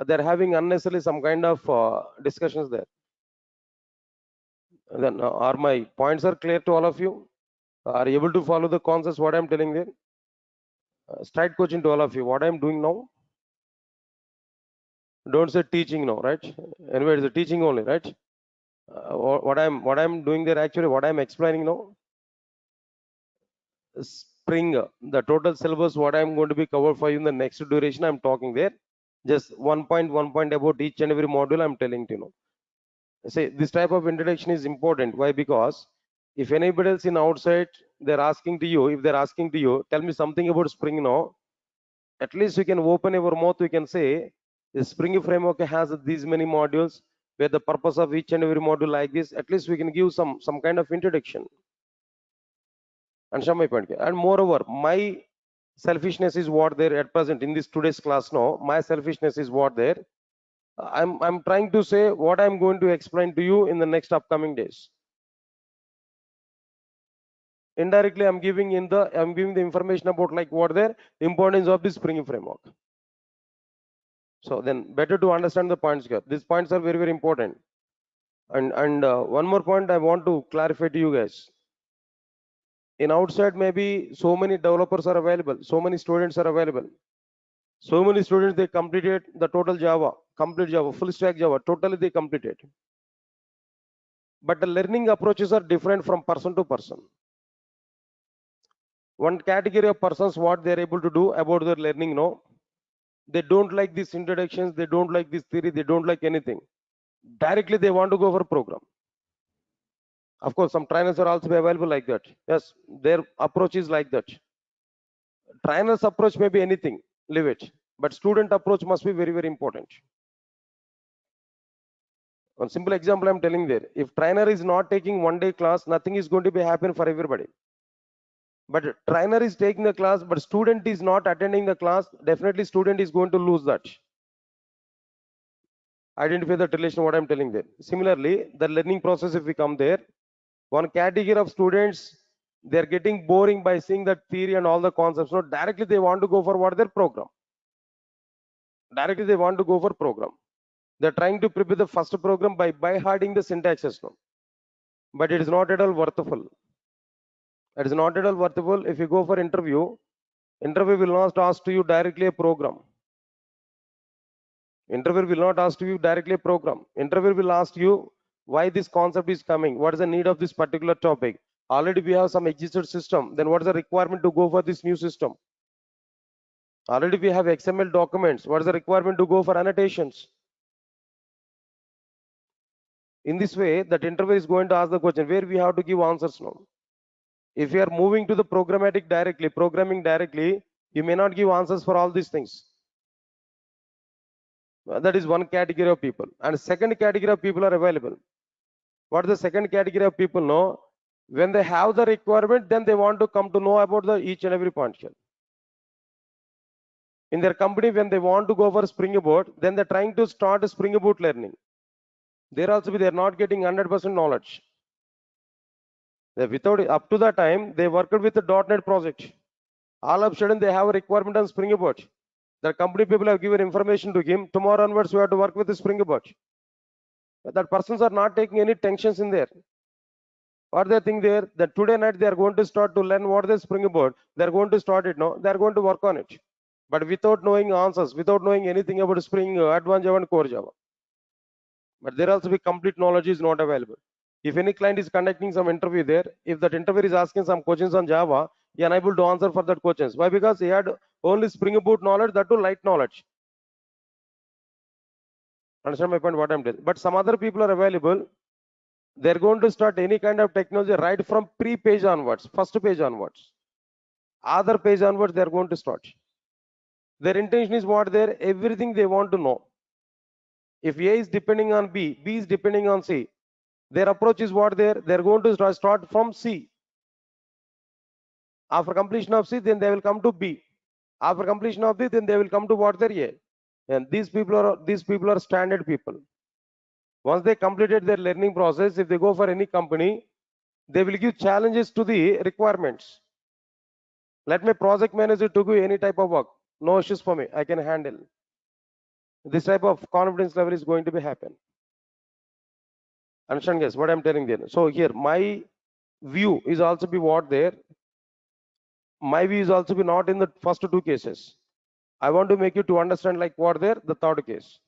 they're having unnecessarily some kind of discussions there. Then are my points are clear to all of you? Are you able to follow the concepts what I'm telling there? Straight coaching to all of you. What I'm doing now? Don't say teaching now, right? Anyway, it's a teaching only, right? What I'm doing there actually, what I'm explaining now, spring the total syllabus what I'm going to be covered for you in the next duration. I'm talking there. Just 1 point about each and every module. I'm telling to you know. Say this type of introduction is important. Why? Because if anybody else in outside they're asking to you, if they're asking to you, tell me something about Spring now, at least you can open your mouth, you can say the Spring framework has these many modules where the purpose of each and every module like this, at least we can give some kind of introduction. And show my point. And moreover, my selfishness is what there at present in this today's class now. My selfishness is what there. I'm trying to say what I'm going to explain to you in the next upcoming days. Indirectly, I'm giving the information about like what the importance of this Spring framework. So then better to understand the points here. These points are very, very important. And one more point I want to clarify to you guys. In outside, maybe so many developers are available, so many students are available. So many students they completed the total Java, complete Java, full stack Java, totally they completed. But the learning approaches are different from person to person. One category of persons, what they're able to do about their learning, no, they don't like these introductions, they don't like this theory, they don't like anything. Directly they want to go for a program. Of course, some trainers are also available like that. Yes, their approach is like that. Trainer's approach may be anything, leave it. But student approach must be very, very important. One simple example I'm telling there. If trainer is not taking 1 day class, nothing is going to be happen for everybody. But trainer is taking the class, but student is not attending the class, definitely student is going to lose that. Identify that relation what I'm telling there. Similarly, the learning process, if we come there, one category of students, they're getting boring by seeing that theory and all the concepts. So directly they want to go for what their program. Directly they want to go for program. They're trying to prepare the first program by harding the syntaxes now. But it is not at all worthwhile. It is not at all worthwhile. If you go for interview will not ask to you directly a program. Interview will not ask you directly a program. Interview will ask you why this concept is coming. What is the need of this particular topic? Already we have some existed system. Then what is the requirement to go for this new system? Already we have XML documents. What is the requirement to go for annotations? In this way, that interview is going to ask the question where we have to give answers now. If you are moving to the programming directly, you may not give answers for all these things. That is one category of people. And second category of people are available. What is the second category of people know? When they have the requirement, then they want to come to know about the each and every point here. In their company, when they want to go for Spring Boot, then they're trying to start a Spring Boot learning. They're not getting 100% knowledge. Without up to that time, they worked with the .NET project. All of a sudden, they have a requirement on Spring Boot. The company people have given information to him. Tomorrow onwards, we have to work with the Spring Boot. That persons are not taking any tensions in there. What they think there that today night they are going to start to learn what the Spring Boot. They are going to start it now. They are going to work on it. But without knowing answers, without knowing anything about Spring, Advanced Java and Core Java. But there also be complete knowledge is not available. If any client is conducting some interview there, if that interviewer is asking some questions on Java, he unable to answer for that questions. Why? Because he had only Spring Boot knowledge, that too light knowledge. Understand my point? What I'm telling. But some other people are available. They're going to start any kind of technology right from pre-page onwards, first page onwards, other page onwards. They're going to start. Their intention is what? There everything they want to know. If A is depending on B, B is depending on C. Their approach is what? They're going to start from C. After completion of C, then they will come to B. After completion of B, then they will come to what? Their A. And these people are standard people. Once they completed their learning process, if they go for any company, they will give challenges to the requirements. Let my project manager to do any type of work. No issues for me. I can handle. This type of confidence level is going to be happen. Understand, guys, what I'm telling there? So here, my view is also be what there. My view is also be not in the first two cases. I want to make you to understand like what there, the third case.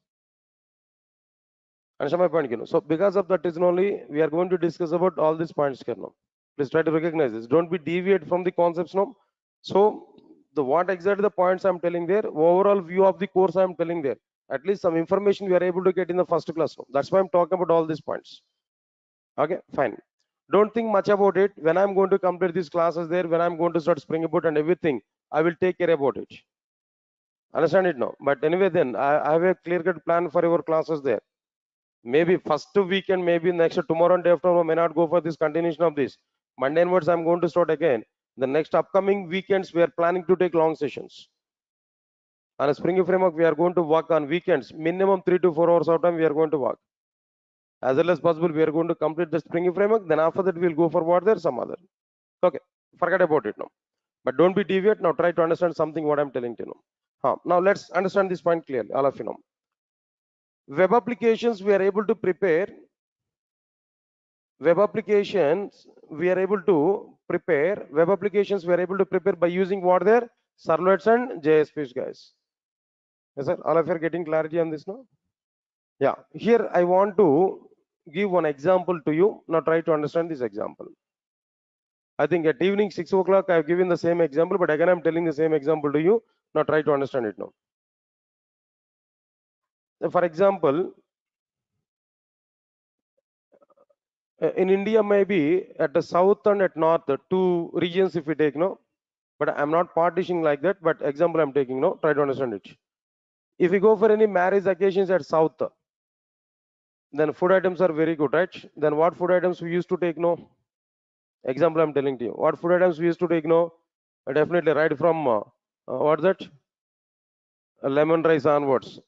Understand my point, you know? So because of that reason only, we are going to discuss about all these points here now. Please try to recognize this. Don't be deviate from the concepts now. So the what exactly the points I'm telling there, overall view of the course I'm telling there. At least some information we are able to get in the first class now. That's why I'm talking about all these points. Okay, fine. Don't think much about it. When I'm going to complete these classes there, when I'm going to start Spring Boot and everything, I will take care about it. Understand it now. But anyway, then I have a clear-cut plan for your classes there. Maybe first weekend, maybe next tomorrow and day after, I may not go for this continuation of this. Monday onwards, I'm going to start again. The next upcoming weekends, we are planning to take long sessions. On a Spring framework, we are going to work on weekends, minimum 3 to 4 hours of time. We are going to work as early as possible. We are going to complete the Spring framework. Then after that, we'll go for what there some other. Okay, forget about it now. But don't be deviate now. Try to understand something what I'm telling you now. Now let's understand this point clearly, all of you know. Web applications we are able to prepare. Web applications we are able to prepare. Web applications we are able to prepare by using what there servlets and JSPs, guys. Yes, sir. All of you are getting clarity on this now. Yeah. Here I want to give one example to you. Now try to understand this example. I think at evening 6 o'clock I have given the same example, but again I'm telling the same example to you. Now try to understand it now. For example, in India maybe at the south and at north, the two regions if we take, no, but I'm not partitioning like that, but example I'm taking, no, try to understand it. If we go for any marriage occasions at south, then food items are very good, right? Then what food items we used to take, no? Example I'm telling to you. What food items we used to take, no? Definitely right from, what's that? Lemon rice onwards,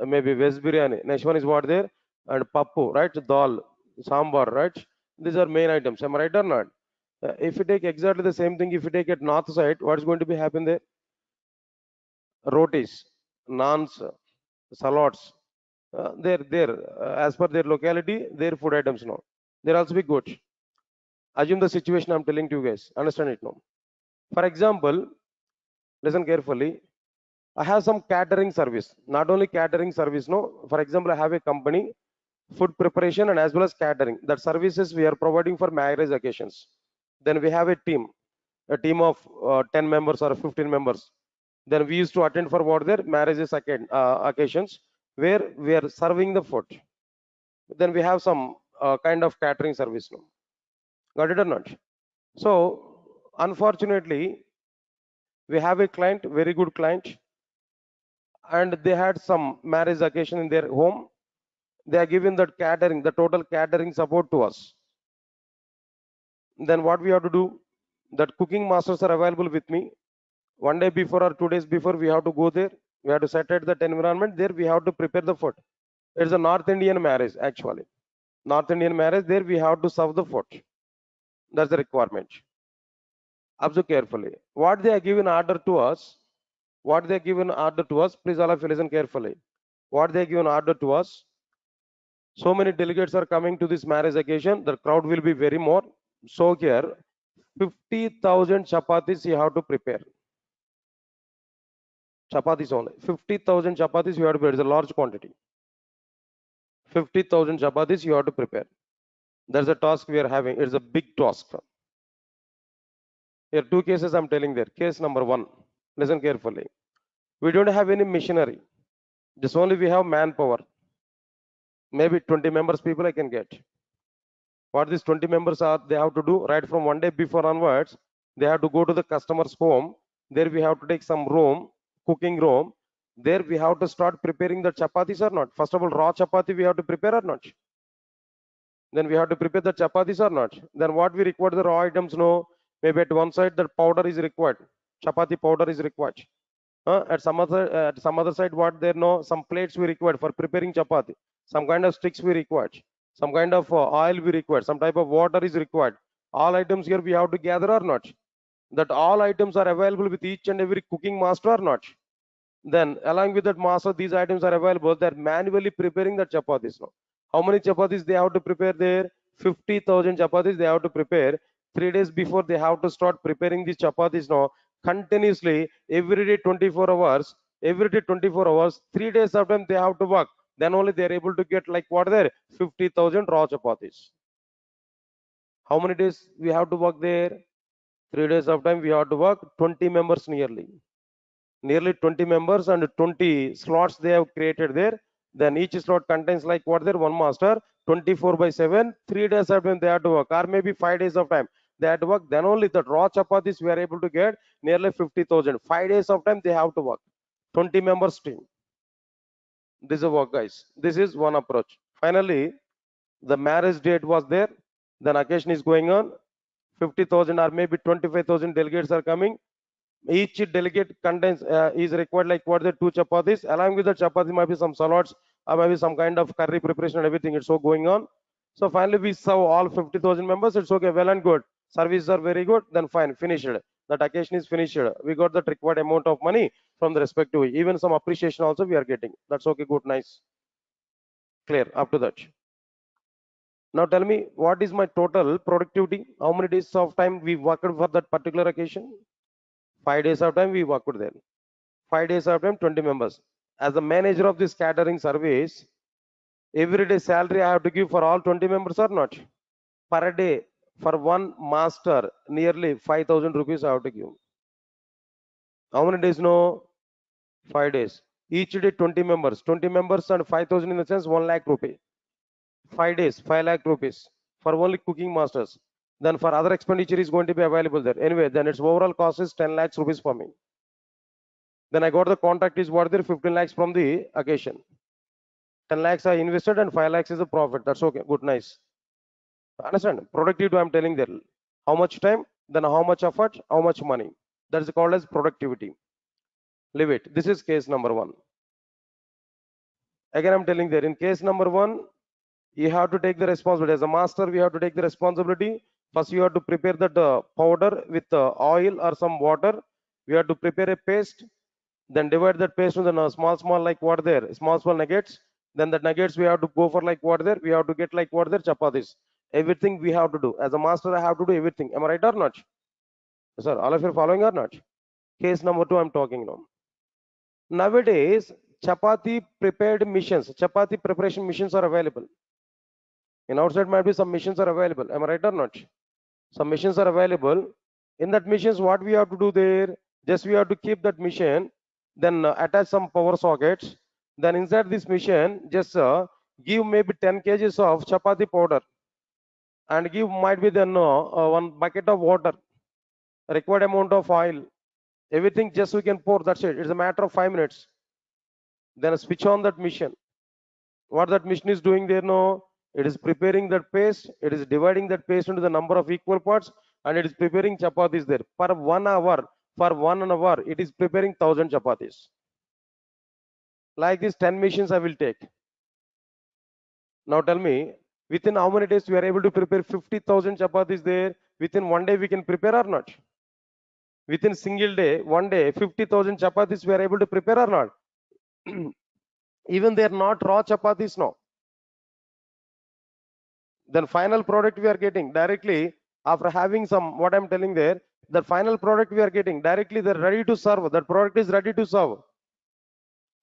maybe veg biryani. Next one is what there? And pappu, right? Dal, sambar, right? These are main items. Am I right or not? If you take exactly the same thing, if you take at north side, what is going to be happen there? Rotis, naans, salads. As per their locality, their food items now. They're also be good. Assume the situation I'm telling to you guys. Understand it now. For example, listen carefully. I have some catering service. Not only catering service, no. For example, I have a company, food preparation and as well as catering. That services we are providing for marriage occasions. Then we have a team of 10 members or 15 members. Then we used to attend for what their marriages occasions where we are serving the food. Then we have some kind of catering service. No? Got it or not? So unfortunately, we have a client, very good client, and they had some marriage occasion in their home. They are giving that catering, the total catering support to us. Then what we have to do? That cooking masters are available with me. One day before or 2 days before, we have to go there. We have to set at that environment. There we have to prepare the food. It's a North Indian marriage actually. North Indian marriage. There we have to serve the food. That's the requirement. Observe carefully. What they are given order to us. What they are given order to us. Please all of you listen carefully. What they are given order to us. So many delegates are coming to this marriage occasion. The crowd will be very more. So here, 50,000 chapatis you have to prepare. Chapatis only. 50,000 chapatis you have to prepare. It's a large quantity. 50,000 chapatis you have to prepare. That's a task we are having. It's a big task. Here, two cases I'm telling there. Case number one, listen carefully. We don't have any machinery. Just only we have manpower. Maybe 20 members people I can get. What these 20 members are, they have to do right from one day before onwards. They have to go to the customer's home. There we have to take some room, cooking room. There we have to start preparing the chapatis or not. First of all, raw chapati we have to prepare or not. Then we have to prepare the chapatis or not. Then what we require the raw items, no. Maybe at one side the powder is required. Chapati powder is required. At some other side, what there no some plates we required for preparing chapati. Some kind of sticks we required. Some kind of oil we required. Some type of water is required. All items here we have to gather or not. That all items are available with each and every cooking master or not. Then along with that master, these items are available. They're manually preparing the chapatis now. How many chapatis they have to prepare there? 50,000 chapatis they have to prepare. 3 days before they have to start preparing these chapatis now. Continuously, every day 24 hours. Every day 24 hours. 3 days of time they have to work. Then only they are able to get like what there? 50,000 raw chapatis. How many days we have to work there? 3 days of time we have to work. 20 members nearly 20 members and 20 slots they have created there. Then each slot contains like what there? One master, 24/7, 3 days of time they have to work, or maybe 5 days of time they have to work. Then only the raw chapatis we are able to get nearly 50,000. 5 days of time they have to work. 20 members team. This is a work, guys. This is one approach. Finally, the marriage date was there. Then occasion is going on. 50,000 or maybe 25,000 delegates are coming. Each delegate contains is required like what the two chapatis. Along with the chapati might be some salads or maybe some kind of curry preparation and everything. It's so going on. So finally we serve all 50,000 members. It's okay, well and good. Services are very good. Then fine, finished. That occasion is finished. We got the required amount of money from the respective. Even some appreciation also we are getting. That's okay, good, nice, clear up to that. Now tell me, what is my total productivity? How many days of time we worked for that particular occasion? 5 days of time we worked there. 5 days of time, 20 members. As the manager of this catering service, every day salary I have to give for all 20 members or not? Per day, for one master, nearly 5,000 rupees I have to give. How many days? No, 5 days. Each day 20 members. 20 members and 5,000 in the sense 1 lakh rupee. 5 days, 5 lakh rupees for only cooking masters. Then for other expenditure is going to be available there. Anyway, then its overall cost is 10 lakhs rupees for me. Then I got the contract is worth there 15 lakhs from the occasion. 10 lakhs I invested and 5 lakhs is the profit. That's okay. Good, nice. Understand? Productivity I'm telling there. How much time, then how much effort, how much money. That is called as productivity. Leave it. This is case number one. Again, I'm telling there in case number one, you have to take the responsibility. As a master, we have to take the responsibility. First, you have to prepare that powder with oil or some water. We have to prepare a paste. Then divide that paste into the small like what there, small nuggets. Then the nuggets we have to go for like what there. We have to get like what there, chapatis. Everything we have to do. As a master, I have to do everything. Am I right or not? Sir, all of you are following or not? Case number two, I'm talking now. Nowadays, chapati prepared missions, chapati preparation missions are available. In outside might be some missions are available. Am I right or not? Some missions are available. In that missions, what we have to do there? Just we have to keep that mission, then attach some power sockets. Then inside this mission, just give maybe 10 kgs of chapati powder and give might be then 1 bucket of water, required amount of oil. Everything just we can pour. That's it. It's a matter of 5 minutes. Then switch on that mission. What that mission is doing there now? It is preparing that paste. It is dividing that paste into the number of equal parts, and it is preparing chapatis there. Per 1 hour, for 1 hour, it is preparing 1,000 chapatis. Like this, 10 missions I will take. Now tell me, within how many days we are able to prepare 50,000 chapatis there? Within 1 day we can prepare or not? Within single day, 1 day, 50,000 chapatis we are able to prepare or not? Even they are not raw chapatis now. Then final product we are getting directly after having some, what I'm telling there, the final product we are getting directly, they're ready to serve. That product is ready to serve.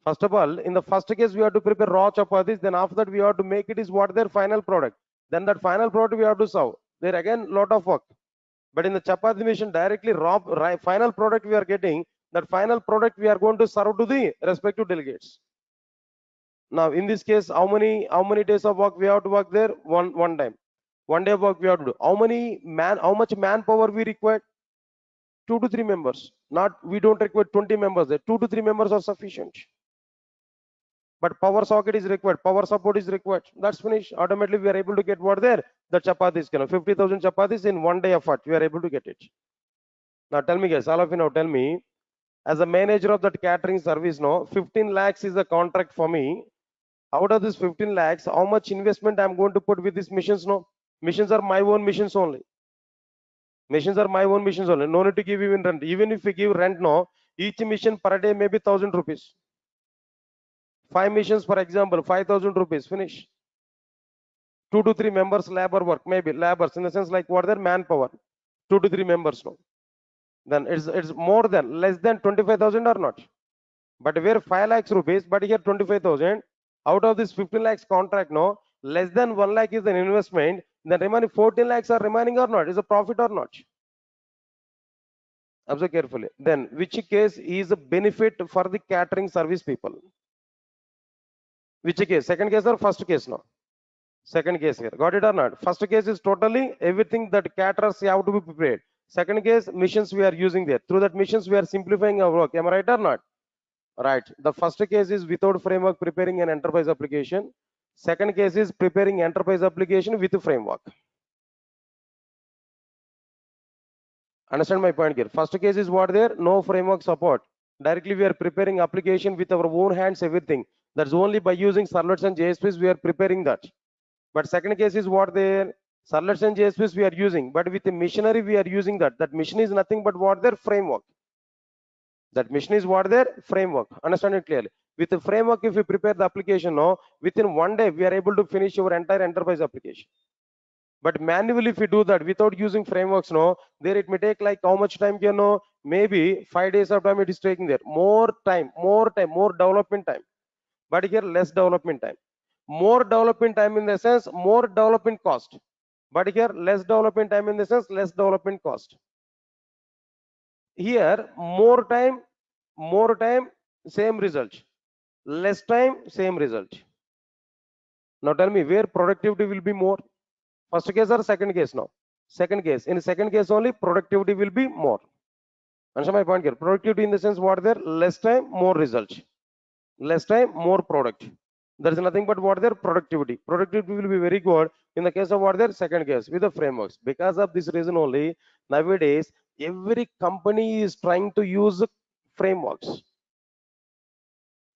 First of all, in the first case, we have to prepare raw chapatis. Then after that, we have to make it is what their final product. Then that final product we have to serve. There again, lot of work. But in the chapati machine, directly raw final product we are getting. That final product we are going to serve to the respective delegates. Now, in this case, how many days of work we have to work there? One time. 1 day of work we have to do. How much manpower we require? 2 to 3 members. Not we don't require 20 members there. 2 to 3 members are sufficient. But power socket is required, power support is required. That's finished. Automatically, we are able to get what there? The chapatis, 50,000 chapatis in 1 day effort. We are able to get it. Now tell me, guys, all of you now tell me, as a manager of that catering service, no, 15 lakhs is the contract for me. Out of this 15 lakhs, how much investment I'm going to put with these missions? No, missions are my own missions only. Missions are my own missions only. No need to give even rent. Even if we give rent, no, each mission per day maybe 1,000 rupees. 5 missions, for example, 5,000 rupees. Finish. 2 to 3 members labor work, maybe labors in the sense like what their manpower. 2 to 3 members, no. Then it's more than less than 25,000 or not. But where 5 lakhs rupees, but here 25,000. Out of this 15 lakhs contract, no, less than 1 lakh is an investment. Then remaining 14 lakhs are remaining or not? Is a profit or not? Observe carefully. Then which case is a benefit for the catering service people? Which case? Second case or first case? No. Second case here. Got it or not? First case is totally everything that caterers have to be prepared. Second case, missions we are using there. Through that missions, we are simplifying our work. Am I right or not? Right. The first case is without framework preparing an enterprise application. Second case is preparing enterprise application with framework. Understand my point here? First case is what there? No framework support. Directly we are preparing application with our own hands, everything. That's only by using servlets and JSPs we are preparing that. But second case is what there? Servlets and JSPs we are using, but with the machinery we are using that. That mission is nothing but what their framework. That mission is what their framework. Understand it clearly. With the framework, if you prepare the application, no, within 1 day we are able to finish your entire enterprise application. But manually, if we do that without using frameworks, no, there it may take like how much time, you know, maybe 5 days of time it is taking there. More time, more development time. But here less development time. More development time in the sense more development cost. But here less development time in the sense less development cost. Here more time, same result. Less time, same result. Now tell me where productivity will be more. First case or second case now? Second case. In second case only productivity will be more. Understand my point here? Productivity in the sense what there? Less time, more result. Less time, more product. There is nothing but what their productivity. Productivity will be very good in the case of what their second case with the frameworks. Because of this reason only, nowadays every company is trying to use frameworks.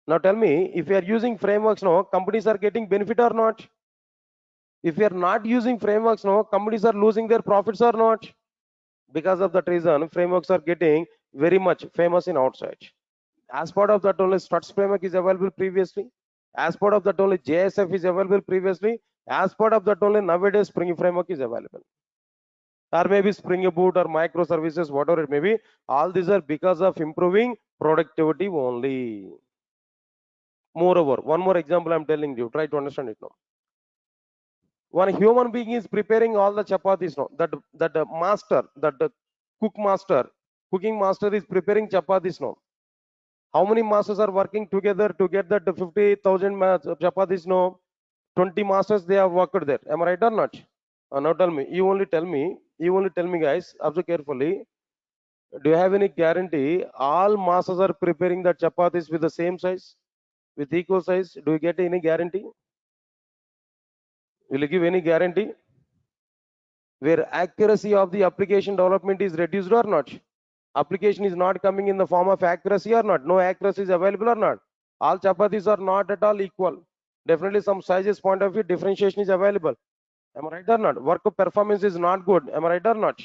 Now tell me, if you are using frameworks now, companies are getting benefit or not? If you are not using frameworks now, companies are losing their profits or not? Because of that reason, frameworks are getting very much famous in outside. As part of that only Struts framework is available previously. As part of that only JSF is available previously. As part of that only nowadays Spring framework is available. Or maybe Spring Boot or microservices, whatever it may be. All these are because of improving productivity only. Moreover, one more example I'm telling you. Try to understand it now. One human being is preparing all the chapatis now. That master, that cooking master is preparing chapatis now. How many masters are working together to get that 50,000 chapatis? No, 20 masters they have worked there. Am I right or not? Now tell me. You only tell me. You only tell me, guys. Observe carefully. Do you have any guarantee all masters are preparing the chapatis with the same size, with equal size? Do you get any guarantee? Will you give any guarantee? Where accuracy of the application development is reduced or not? Application is not coming in the form of accuracy or not? No accuracy is available or not? All chapatis are not at all equal. Definitely some sizes point of view differentiation is available. Am I right or not? Work performance is not good. Am I right or not?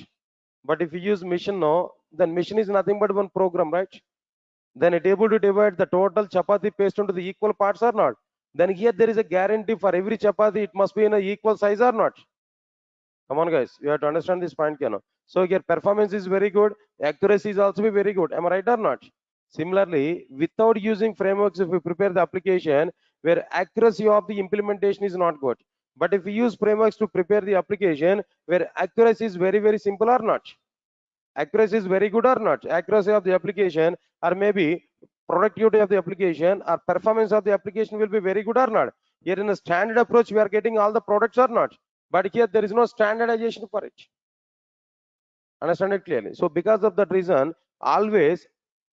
But if you use mission now, then mission is nothing but one program, right? Then it able to divide the total chapati paste into the equal parts or not? Then here there is a guarantee for every chapati it must be in a equal size or not? Come on, guys, you have to understand this point, so your performance is very good, accuracy is also be very good. Am I right or not? Similarly, without using frameworks, if we prepare the application, where accuracy of the implementation is not good. But if we use frameworks to prepare the application, where accuracy is very, very simple or not. Accuracy is very good or not. Accuracy of the application, or maybe productivity of the application, or performance of the application will be very good or not. Here in a standard approach, we are getting all the products or not. But here there is no standardization for it. Understand it clearly. So because of that reason, always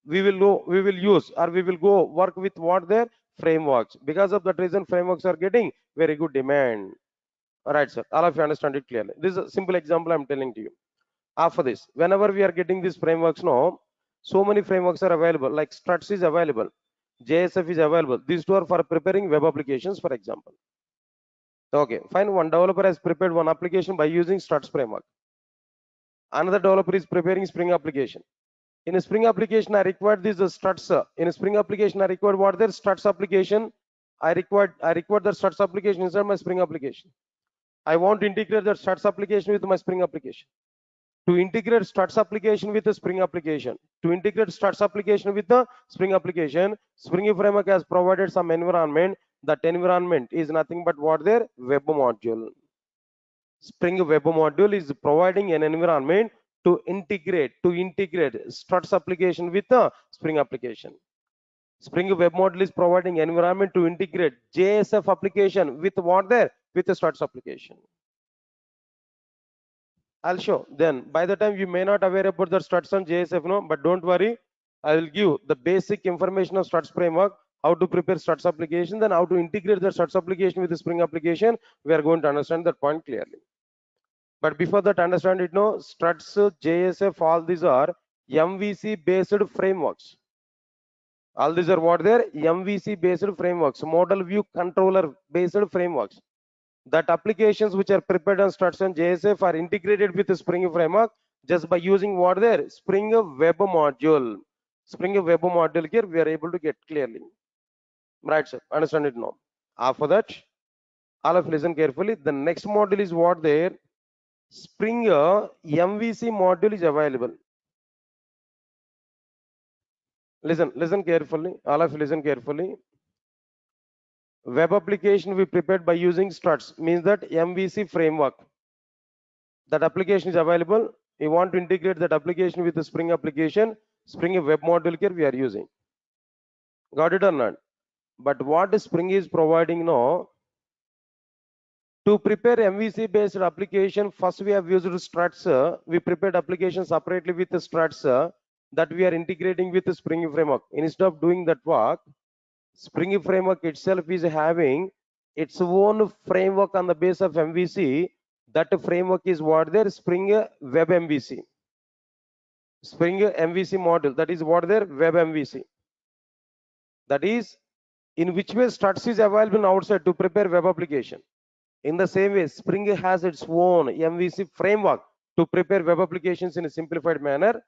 we will use or we will go work with what their frameworks. Because of that reason, frameworks are getting very good demand. All right, sir. All of you understand it clearly. This is a simple example I'm telling to you. After this, whenever we are getting these frameworks now, so many frameworks are available, like Struts is available, JSF is available. These two are for preparing web applications, for example. Okay, fine. One developer has prepared one application by using Struts framework. Another developer is preparing Spring application. In a Spring application, I required these struts. In a Spring application, I required what their struts application. I required the struts application inside my Spring application. I want to integrate that struts application with my Spring application. To integrate struts application with the Spring application, to integrate struts application with the Spring application, Spring framework has provided some environment. That environment is nothing but what their web module. Spring web module is providing an environment to integrate struts application with the Spring application. Spring web module is providing environment to integrate JSF application with what there with the struts application. I'll show. Then by the time you may not aware about the struts and JSF, no, but don't worry. I will give the basic information of struts framework, how to prepare struts application, then how to integrate the struts application with the Spring application. We are going to understand that point clearly. But before that, understand it, no, struts, JSF, all these are MVC based frameworks. All these are what they're MVC based frameworks, model view controller based frameworks. That applications which are prepared on struts and JSF are integrated with the Spring framework just by using what there Spring web module. Spring web module here we are able to get clearly. Right, sir. Understand it now. After that, all of listen carefully. The next module is what there Spring MVC module is available. Listen carefully. All of you listen carefully. Web application we prepared by using struts means that MVC framework. That application is available. We want to integrate that application with the Spring application. Spring web module here we are using. Got it or not? But what Spring is providing now, to prepare MVC based application, first we have used struts. We prepared application separately with the struts that we are integrating with the Spring framework. Instead of doing that work, Spring framework itself is having its own framework on the base of MVC. That framework is what there Spring web MVC. Spring MVC module, that is what there web MVC. That is in which way struts is available outside to prepare web application. In the same way, Spring has its own MVC framework to prepare web applications in a simplified manner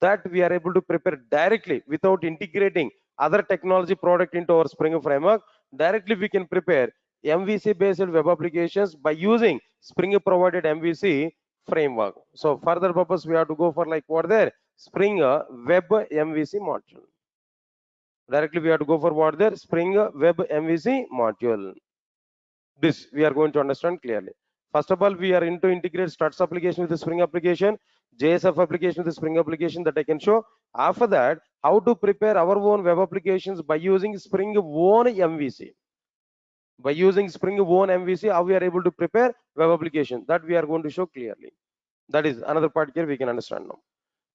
that we are able to prepare directly without integrating other technology product into our Spring framework. Directly we can prepare MVC based web applications by using Spring provided MVC framework. So further purpose we have to go for like what there Spring web MVC module. Directly we have to go for what there Spring web MVC module. This we are going to understand clearly. First of all, we are into integrate struts application with the Spring application, JSF application with the Spring application that I can show. After that, how to prepare our own web applications by using Spring own MVC. By using Spring own MVC, how we are able to prepare web application that we are going to show clearly. That is another part here we can understand now.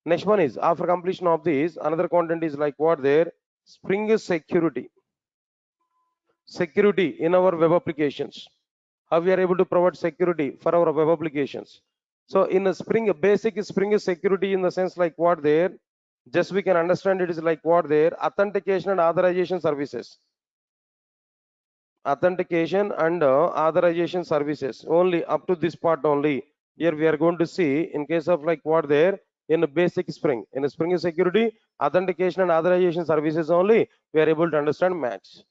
Next one is after completion of this, another content is like what there Spring security. Security in our web applications. How we are able to provide security for our web applications. So in a Spring, basic Spring security in the sense like what there, just we can understand it is like what there, authentication and authorization services. Authentication and authorization services only up to this part only. Here we are going to see in case of like what there in a basic Spring, in a Spring security, authentication and authorization services only, we are able to understand max.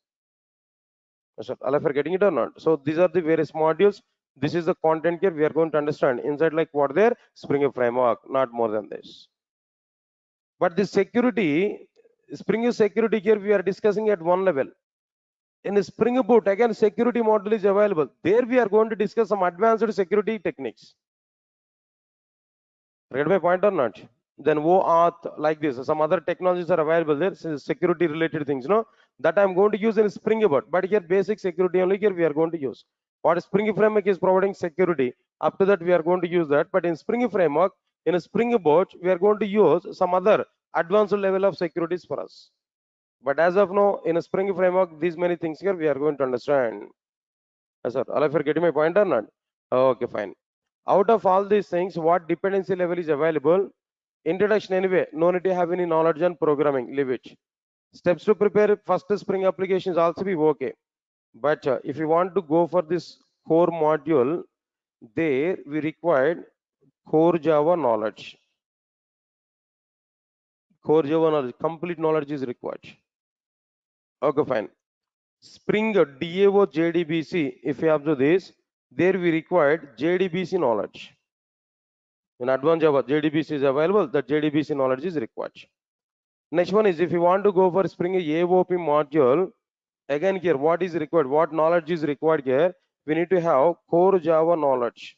All of you are getting it or not? So these are the various modules. This is the content here we are going to understand inside like what their Spring framework, not more than this. But the security Spring security here we are discussing at one level. In Spring Boot, again, security module is available. There we are going to discuss some advanced security techniques. Get my point or not? Then OAuth, like this, some other technologies are available there, security related things, that I'm going to use in Spring Boot. But here, basic security only here we are going to use. What Spring Framework is providing security, up to that we are going to use that. But in Spring Framework, in a Spring Boot, we are going to use some other advanced level of securities for us. But as of now, in a Spring Framework, these many things here we are going to understand. Yes, sir. All of you are getting my point or not? Okay, fine. Out of all these things, what dependency level is available? Introduction anyway. No need to have any knowledge on programming. Leave it. Steps to prepare first Spring applications also be okay. But if you want to go for this core module, there we required core Java knowledge. Core Java knowledge, complete knowledge is required. Okay, fine. Spring DAO JDBC, if you have to this, there we required JDBC knowledge. In advanced Java, JDBC is available, the JDBC knowledge is required. Next one is if you want to go for Spring AOP module, again here, what is required? What knowledge is required here? We need to have core Java knowledge.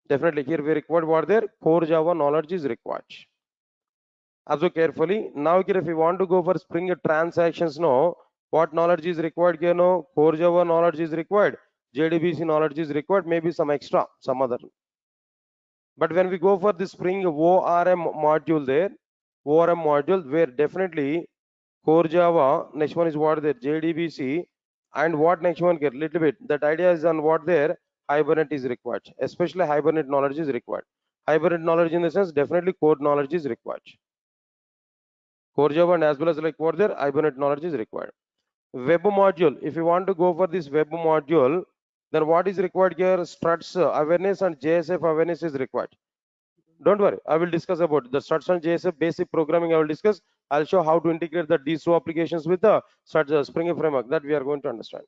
Definitely here we required what there? Core Java knowledge is required. Observe carefully. Now here if you want to go for Spring transactions, no, what knowledge is required here? No, core Java knowledge is required. JDBC knowledge is required. Maybe some extra, some other. But when we go for the Spring ORM module there, ORM module where definitely core Java, next one is what there, JDBC, and what next one get little bit. That idea is on what there, Hibernate is required. Especially Hibernate knowledge is required. Hibernate knowledge in the sense definitely code knowledge is required. Core Java and as well as like what there, Hibernate knowledge is required. Web module, if you want to go for this web module, then what is required here? Struts awareness and JSF awareness is required. Don't worry, I will discuss about the struts and JSF basic programming. I will discuss. I'll show how to integrate the DSO applications with the struts Spring framework that we are going to understand.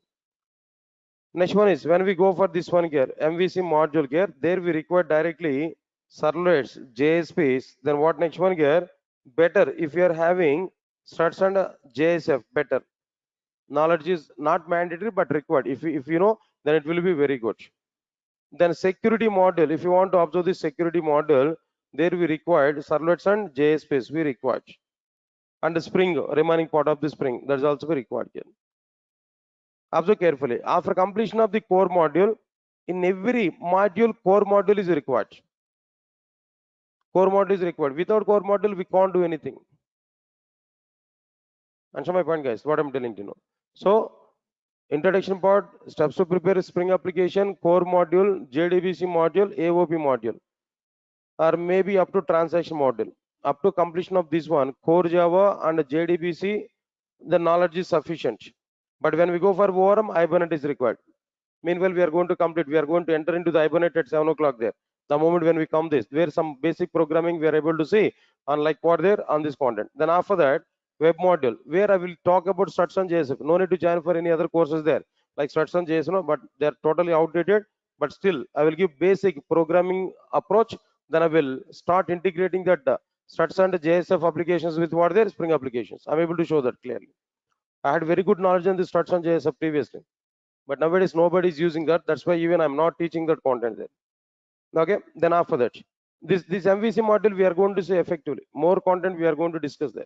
Next one is when we go for this one here, MVC module here, there we require directly servlets, JSPs. Then what next one here? Better if you are having struts and JSF, better. Knowledge is not mandatory but required. If you know, then it will be very good. Then security model, if you want to observe this security model, there we required servlets and JSPs we required. And the Spring, remaining part of the Spring, that is also required here. Observe carefully. After completion of the core module, in every module, core module is required. Core module is required. Without core module, we can't do anything. Answer my point, guys, what I'm telling you now. So, introduction part, steps to prepare a Spring application, core module, JDBC module, AOP module, or maybe up to transaction module. Up to completion of this one, core Java and JDBC, the knowledge is sufficient. But when we go for ORM, Hibernate is required. Meanwhile, we are going to complete, we are going to enter into the Hibernate at 7 o'clock there. The moment when we come this, where some basic programming we are able to see, unlike what there on this content. Then after that, web module, where I will talk about struts and JSF. No need to join for any other courses there, like struts and JSF, no, but they are totally outdated. But still, I will give basic programming approach. Then I will start integrating that struts and JSF applications with what there Spring applications. I'm able to show that clearly. I had very good knowledge on the struts and JSF previously, but nowadays nobody is using that. That's why even I'm not teaching that content there. Okay, then after that, this MVC module we are going to say effectively. More content we are going to discuss there.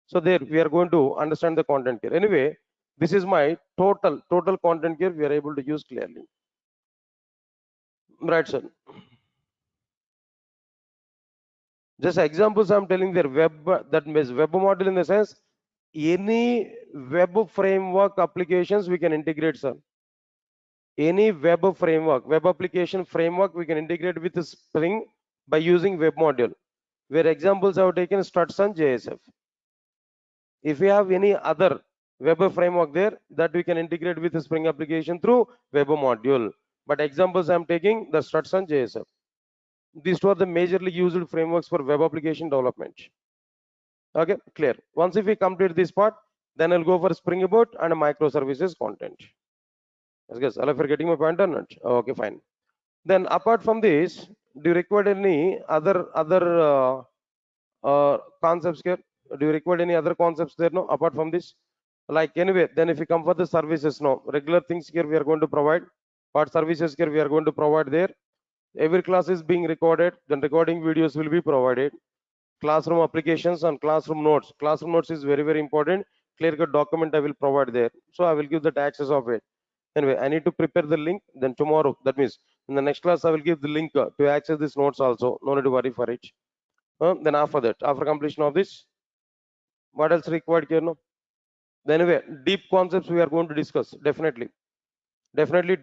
So there we are going to understand the content here. Anyway, this is my total content here we are able to use clearly. Right, sir. Just examples I'm telling there. Web, that means web module in the sense any web framework applications we can integrate, sir. Any web framework, web application framework we can integrate with Spring by using web module. Where examples I have taken struts and JSF. If we have any other web framework there that we can integrate with the Spring application through web module. But examples I'm taking the struts and JSF. These two are the majorly used frameworks for web application development. Okay, clear. Once if we complete this part, then I'll go for Spring Boot and microservices content. Yes, all of you are getting my point or not? Okay, fine. Then apart from this, do you require any other concepts here? Do you require any other concepts there? No, apart from this. Like anyway, then if you come for the services, no regular things here we are going to provide. What services here we are going to provide there? Every class is being recorded. Then recording videos will be provided. Classroom applications and classroom notes. Classroom notes is very important. Clear cut document I will provide there. So I will give that access of it. Anyway, I need to prepare the link. Then tomorrow, that means in the next class, I will give the link to access these notes also. No need to worry for it. Then after that, after completion of this, what else required here? No. Then anyway, deep concepts we are going to discuss. Definitely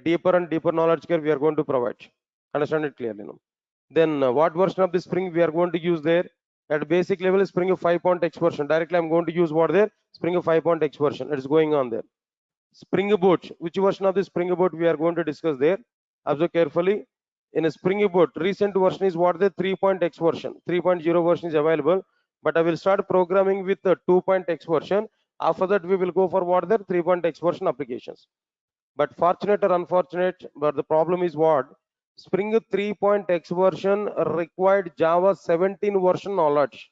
deeper and deeper knowledge here we are going to provide. Understand it clearly. No. Then what version of the Spring we are going to use there? At basic level, Spring 5.x version. Directly, I'm going to use what there? Spring 5.x version. It is going on there. Spring Boot, which version of the Spring Boot we are going to discuss there? Observe carefully. In a Spring Boot, recent version is what the 3.x version. 3.0 version is available, but I will start programming with the 2.x version. After that, we will go for what the 3.x version applications. But fortunate or unfortunate, but the problem is what? Spring 3.x version required Java 17 version knowledge.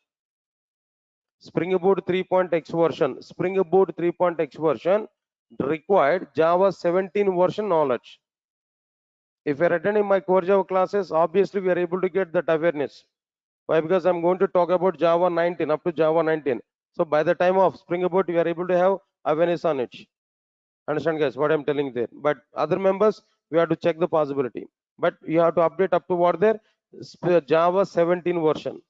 Spring Boot 3.x version. Spring Boot 3.x version required Java 17 version knowledge. If you're attending my core Java classes, obviously we are able to get that awareness. Why? Because I'm going to talk about Java 19 up to Java 19. So by the time of Spring Boot, we are able to have awareness on it. Understand, guys, what I'm telling there? But other members, we have to check the possibility. But you have to update up to what there? Java 17 version,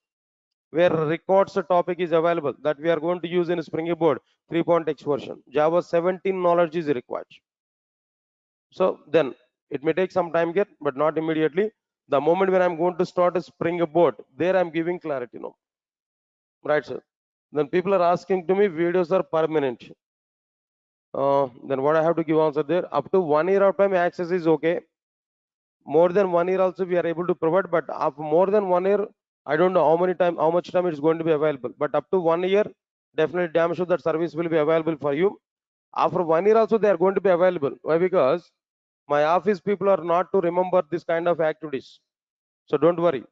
where records topic is available that we are going to use in Spring Boot 3.x version. Java 17 knowledge is required. So then it may take some time here, but not immediately. The moment when I'm going to start a Spring Boot, there I'm giving clarity. No, right, sir? Then people are asking to me, videos are permanent. Then what I have to give answer there? Up to 1 year of time, access is okay. More than 1 year also we are able to provide, but after more than 1 year, I don't know how much time it's going to be available. But up to 1 year, definitely damn sure that service will be available for you. After 1 year also they are going to be available. Why? Because my office people are not to remember this kind of activities. So don't worry.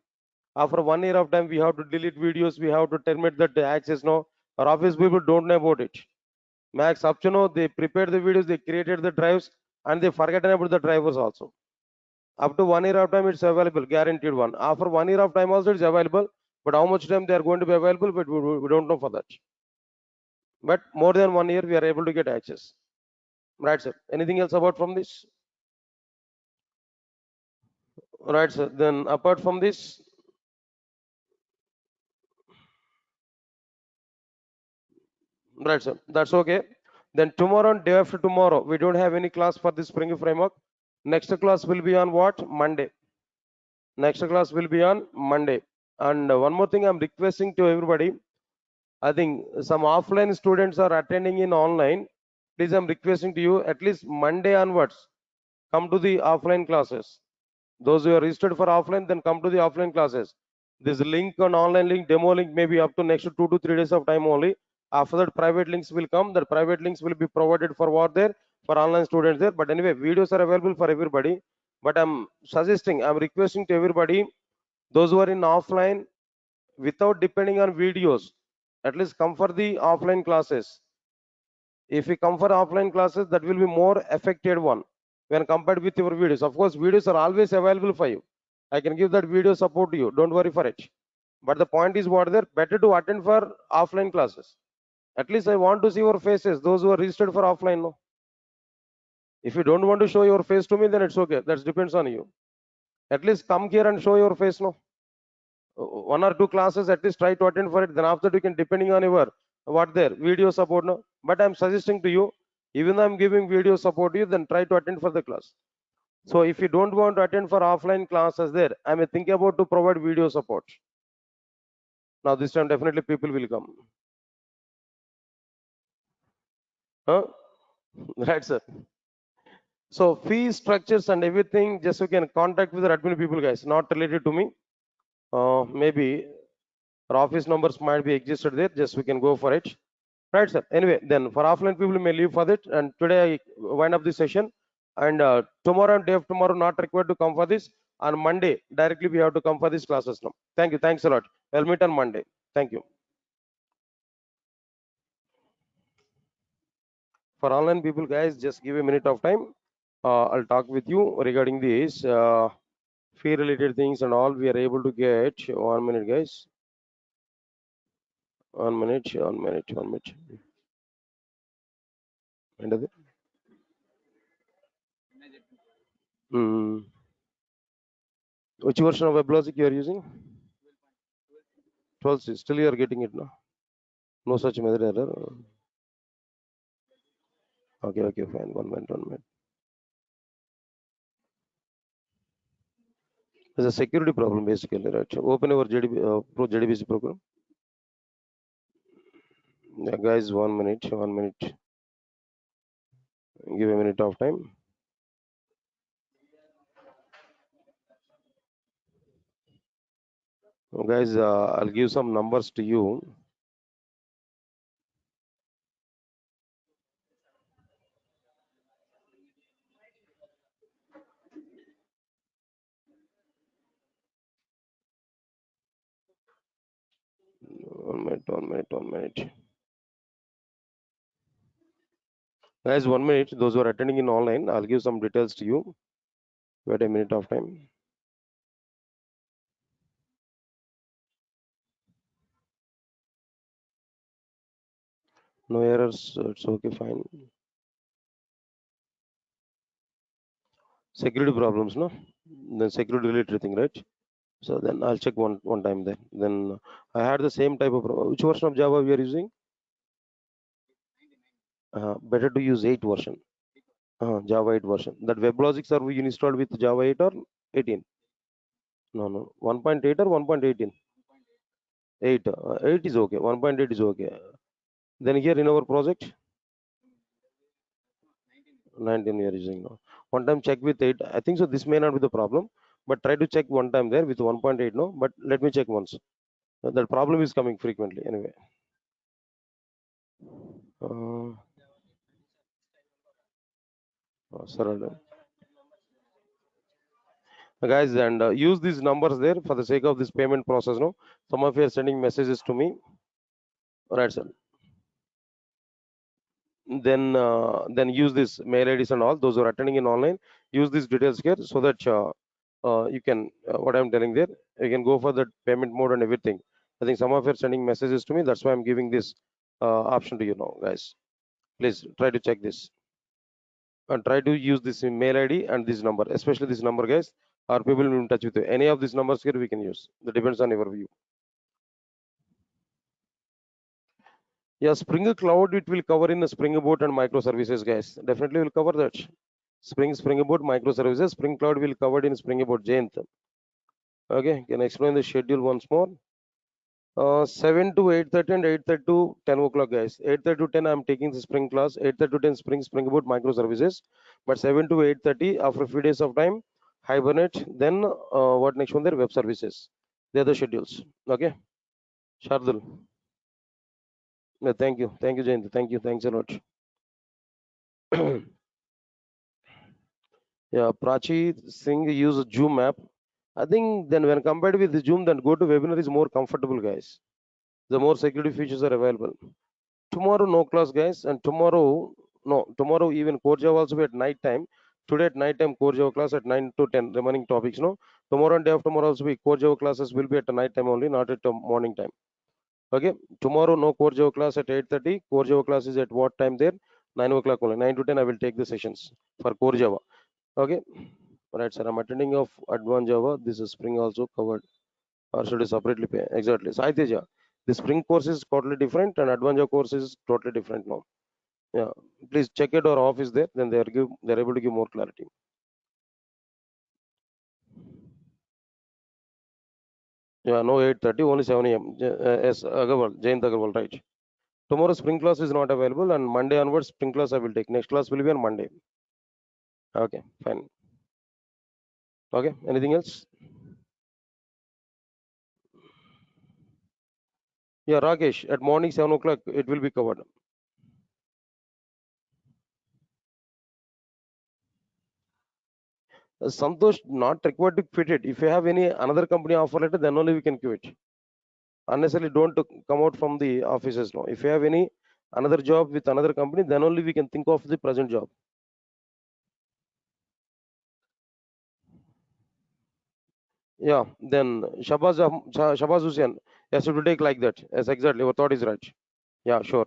After 1 year of time, we have to delete videos, we have to terminate that access. No, our office people don't know about it. Max up to know they prepared the videos, they created the drives, and they forgotten about the drivers also. Up to 1 year of time, it's available, guaranteed one. After 1 year of time also, it's available. But how much time they are going to be available, but we don't know for that. But more than 1 year, we are able to get access. Right, sir. Anything else about from this? Right, sir. Then apart from this, right, sir. That's okay. Then tomorrow and day after tomorrow, we don't have any class for this Spring framework. Next class will be on what? Monday. Next class will be on Monday. And one more thing I'm requesting to everybody. I think some offline students are attending in online. Please, I'm requesting to you at least Monday onwards, come to the offline classes. Those who are registered for offline, then come to the offline classes. This link on online link, demo link, maybe up to next 2 to 3 days of time only. After that, private links will come. That private links will be provided for what there? For online students there. But anyway, videos are available for everybody. But I'm suggesting, I'm requesting to everybody, those who are in offline, without depending on videos, at least come for the offline classes. If you come for offline classes, that will be more effective one when compared with your videos. Of course, videos are always available for you. I can give that video support to you. Don't worry for it. But the point is what there, better to attend for offline classes. At least I want to see your faces, those who are registered for offline. No. If you don't want to show your face to me, then it's okay. That depends on you. At least come here and show your face. No. 1 or 2 classes at least try to attend for it. Then after that you can, depending on your what there video support. No, but I'm suggesting to you, even though I'm giving video support to you, then try to attend for the class. So if you don't want to attend for offline classes there, I may think about to provide video support. Now this time definitely people will come. Huh? Right, sir. So fee structures and everything, just you can contact with the admin people, guys, not related to me. Maybe our office numbers might be existed there. Just we can go for it. Right, sir. Anyway, then for offline people may leave for that. And today I wind up this session. And tomorrow and day of tomorrow not required to come for this. On Monday, directly we have to come for these classes now. Thank you. Thanks a lot. We'll meet on Monday. Thank you. For online people, guys, just give a minute of time. I'll talk with you regarding this fee related things and all we are able to get. 1 minute, guys. 1 minute, 1 minute, 1 minute. And which version of WebLogic you are using? 12. Still you are getting it now. No such method error. Okay, okay, fine. 1 minute, 1 minute. There's a security problem basically, right? Open our Pro JDBC program. Yeah, guys, 1 minute, 1 minute. Give a minute of time. Guys, I'll give some numbers to you. One minute, 1 minute, 1 minute. Guys, 1 minute. Those who are attending in online, I'll give some details to you. Wait a minute of time. No errors. It's okay, fine. Security problems, no? The security related thing, right? So then I'll check one time there. Then I had the same type of which version of Java we are using? Better to use 8 version. Java 8 version. That WebLogic server you installed with Java 8 or 18? No, no. 1.8 or 1.18? 8. 8 is okay. 1.8 is okay. Then here in our project, 19 we are using now. One time check with 8. I think so. This may not be the problem, but try to check one time there with 1.8. No, but let me check once. That problem is coming frequently anyway. Sorry. Guys, and use these numbers there for the sake of this payment process. No, some of you are sending messages to me. All right, sir. Then use this mail IDs and all those who are attending in online. Option these details here so that you can what I'm telling there. You can go for the payment mode and everything. I think some of you are sending messages to me. That's why I'm giving this option to you now, guys. Please try to check this and try to use this mail ID and this number, especially this number, guys. Our people will be in touch with you. Any of these numbers here we can use. That depends on your view. Yeah, Spring Cloud it will cover in Spring Boot and microservices, guys. Definitely will cover that. Spring Boot microservices. Spring Cloud will cover in Spring Boot. Jayant. Okay, can I explain the schedule once more? 7 to 8:30 and 8:30 to 10 o'clock, guys. 8:30 to 10, I'm taking the Spring class. 8:30 to 10, Spring Boot microservices. But 7 to 8:30, after a few days of time, Hibernate. Then what next one? There web services. They are the schedules. Okay, Shardul. Thank you, Jayant. Thanks a lot. Yeah, Prachi Singh use Zoom app. I think then when compared with the Zoom, then go to webinar is more comfortable, guys. The more security features are available. Tomorrow no class, guys, and tomorrow even core Java also be at night time. Today at night time core Java class at 9 to 10 remaining topics. No, tomorrow and day after tomorrow also be core Java classes will be at the night time only, not at the morning time. Okay, tomorrow no core Java class at 8:30. Core Java class is at what time there? 9 o'clock only. 9 to 10 I will take the sessions for core Java. Okay. Right, sir. I'm attending of advanced Java. This is Spring also covered, or should I separately pay? Exactly. Sai Teja, the Spring course is totally different, and advanced Java course is totally different now. Yeah, please check it or off is there. Then they're able to give more clarity. Yeah, no 8:30, only 7 a.m. Yes, Agarwal, Jayant Agarwal, right. Tomorrow Spring class is not available, and Monday onwards Spring class I will take. Next class will be on Monday. Okay, fine. Okay, anything else? Yeah, Rakesh, at morning 7 o'clock it will be covered. Santosh not required to quit it. If you have any another company offer letter, then only we can quit. Unnecessarily don't come out from the offices now. If you have any another job with another company, then only we can think of the present job. Yeah, then Shabaz Hussain. Yes, it will take like that. Yes, exactly. Your thought is right. Yeah, sure.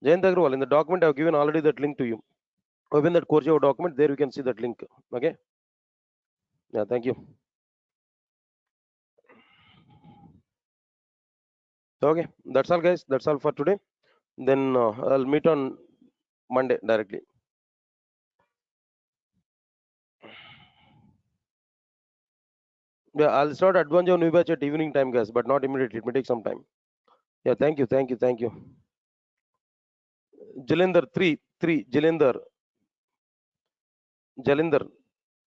Jayant Agrawal, in the document I have given already that link to you. Open that Core Java document, there you can see that link. Okay. Yeah, thank you. Okay, that's all, guys. That's all for today. Then I'll meet on Monday directly. Yeah, I'll start advance on new batch at evening time, guys, but not immediately. It may take some time. Yeah, thank you, thank you, thank you. Jalender 3, Jalender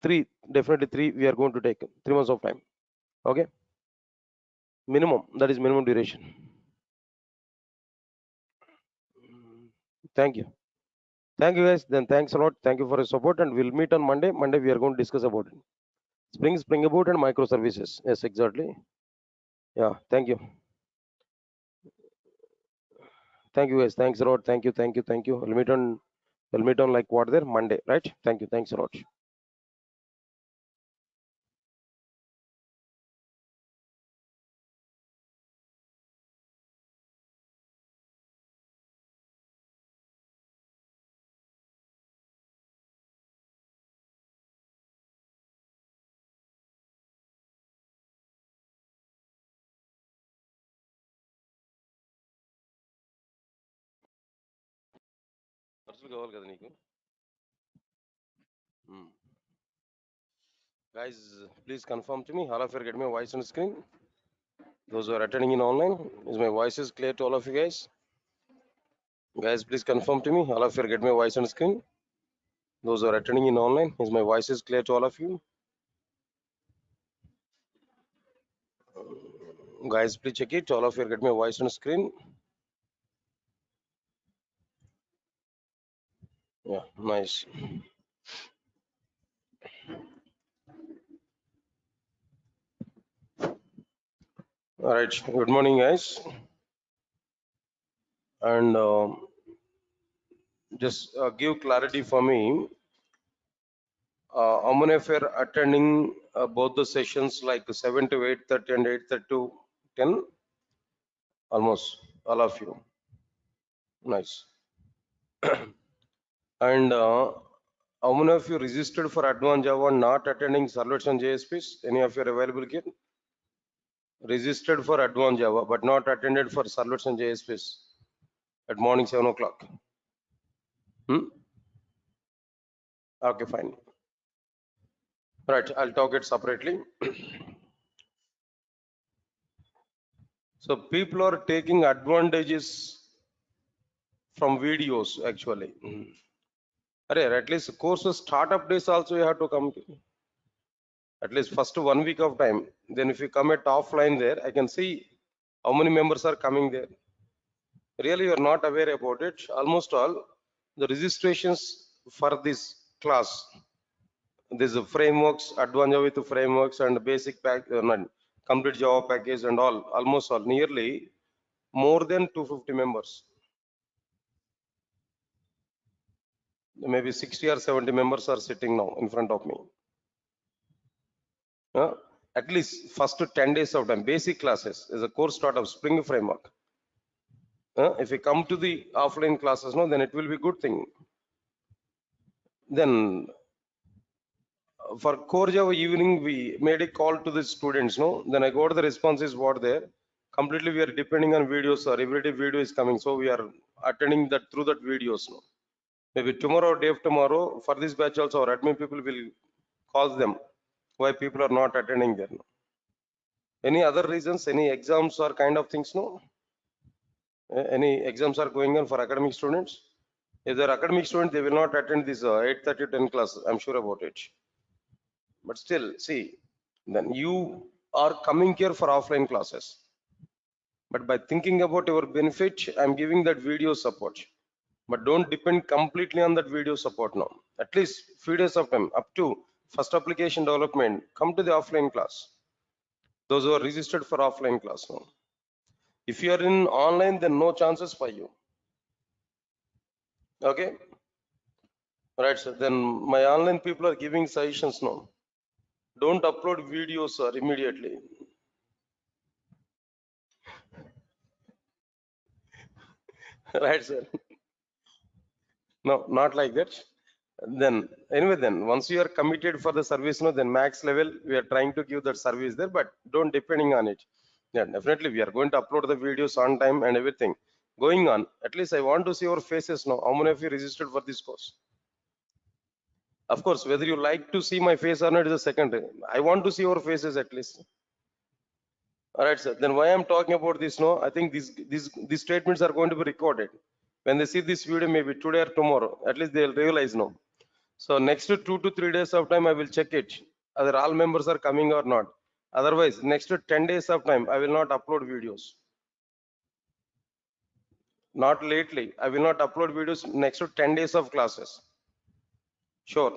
3, definitely 3. We are going to take 3 months of time. Okay, minimum. That is minimum duration. Thank you. Thank you, guys. Then thanks a lot. Thank you for your support, and we'll meet on Monday. Monday we are going to discuss about it. Spring Boot and microservices. Yes, exactly. Yeah, thank you. Thank you, guys. Thanks a lot. Thank you, thank you, thank you. We'll meet on like what there Monday, right? Thank you. Thanks a lot. ఖర్చులు కావాలి కదా నీకు guys, please confirm to me. All of you are getting my voice on screen. Those who are attending in online, is my voice is clear to all of you guys? Guys, please confirm to me. All of you are getting my voice on screen. Those who are attending in online, is my voice is clear to all of you? Guys, please check it. All of you are getting my voice on screen. Yeah, nice. All right. Good morning, guys. And just give clarity for me. How many of you are attending both the sessions like 7 to 8:30 and 8:30 to 10? Almost all of you. Nice. And how many of you registered for Advanced Java not attending Servlets and JSPs? Any of you are available here? Registered for Advanced Java but not attended for Servlets and JSPs at morning 7 o'clock. Okay, fine. Right, I'll talk it separately. So people are taking advantages from videos actually. At least courses startup days also you have to come to. At least first 1 week of time. Then if you come at offline there, I can see how many members are coming there. Really, you are not aware about it. Almost all the registrations for this class, these frameworks, advanced Java with frameworks and basic pack, complete Java package and all, almost all, nearly more than 250 members. Maybe 60 or 70 members are sitting now in front of me. At least first 10 days of time, basic classes is a course start of Spring framework. If we come to the offline classes, no, then it will be good thing. Then for core Java evening, we made a call to the students, no? Then I got the responses what there. Completely we are depending on videos, or every day video is coming. So we are attending that through that videos, no? Maybe tomorrow or day of tomorrow, for this batch also, our admin people will call them why people are not attending there. No? Any other reasons, any exams or kind of things, no? Any exams are going on for academic students? If they're academic students, they will not attend this 8:30 10 class. I'm sure about it. But still, see, then you are coming here for offline classes. But by thinking about your benefit, I'm giving that video support. but don't depend completely on that video support now. At least few days of time up to first application development, come to the offline class. Those who are registered for offline class now. If you are in online, then no chances for you. Okay, right, sir. Then my online people are giving suggestions now. Don't upload videos, sir, immediately. Right, sir. No, not like that. Then anyway, then once you are committed for the service, no, then max level we are trying to give that service there, but don't depending on it. Yeah, definitely we are going to upload the videos on time and everything. Going on, at least I want to see your faces now. How many of you registered for this course? Of course, whether you like to see my face or not is a second. I want to see your faces at least. All right, sir. Then why I'm talking about this? No, I think these statements are going to be recorded. When they see this video, maybe today or tomorrow, at least they'll realize no. So next 2 to 3 days of time, I will check it whether all members are coming or not. Otherwise, next 10 days of time, I will not upload videos. Not lately. I will not upload videos next 10 days of classes. Sure.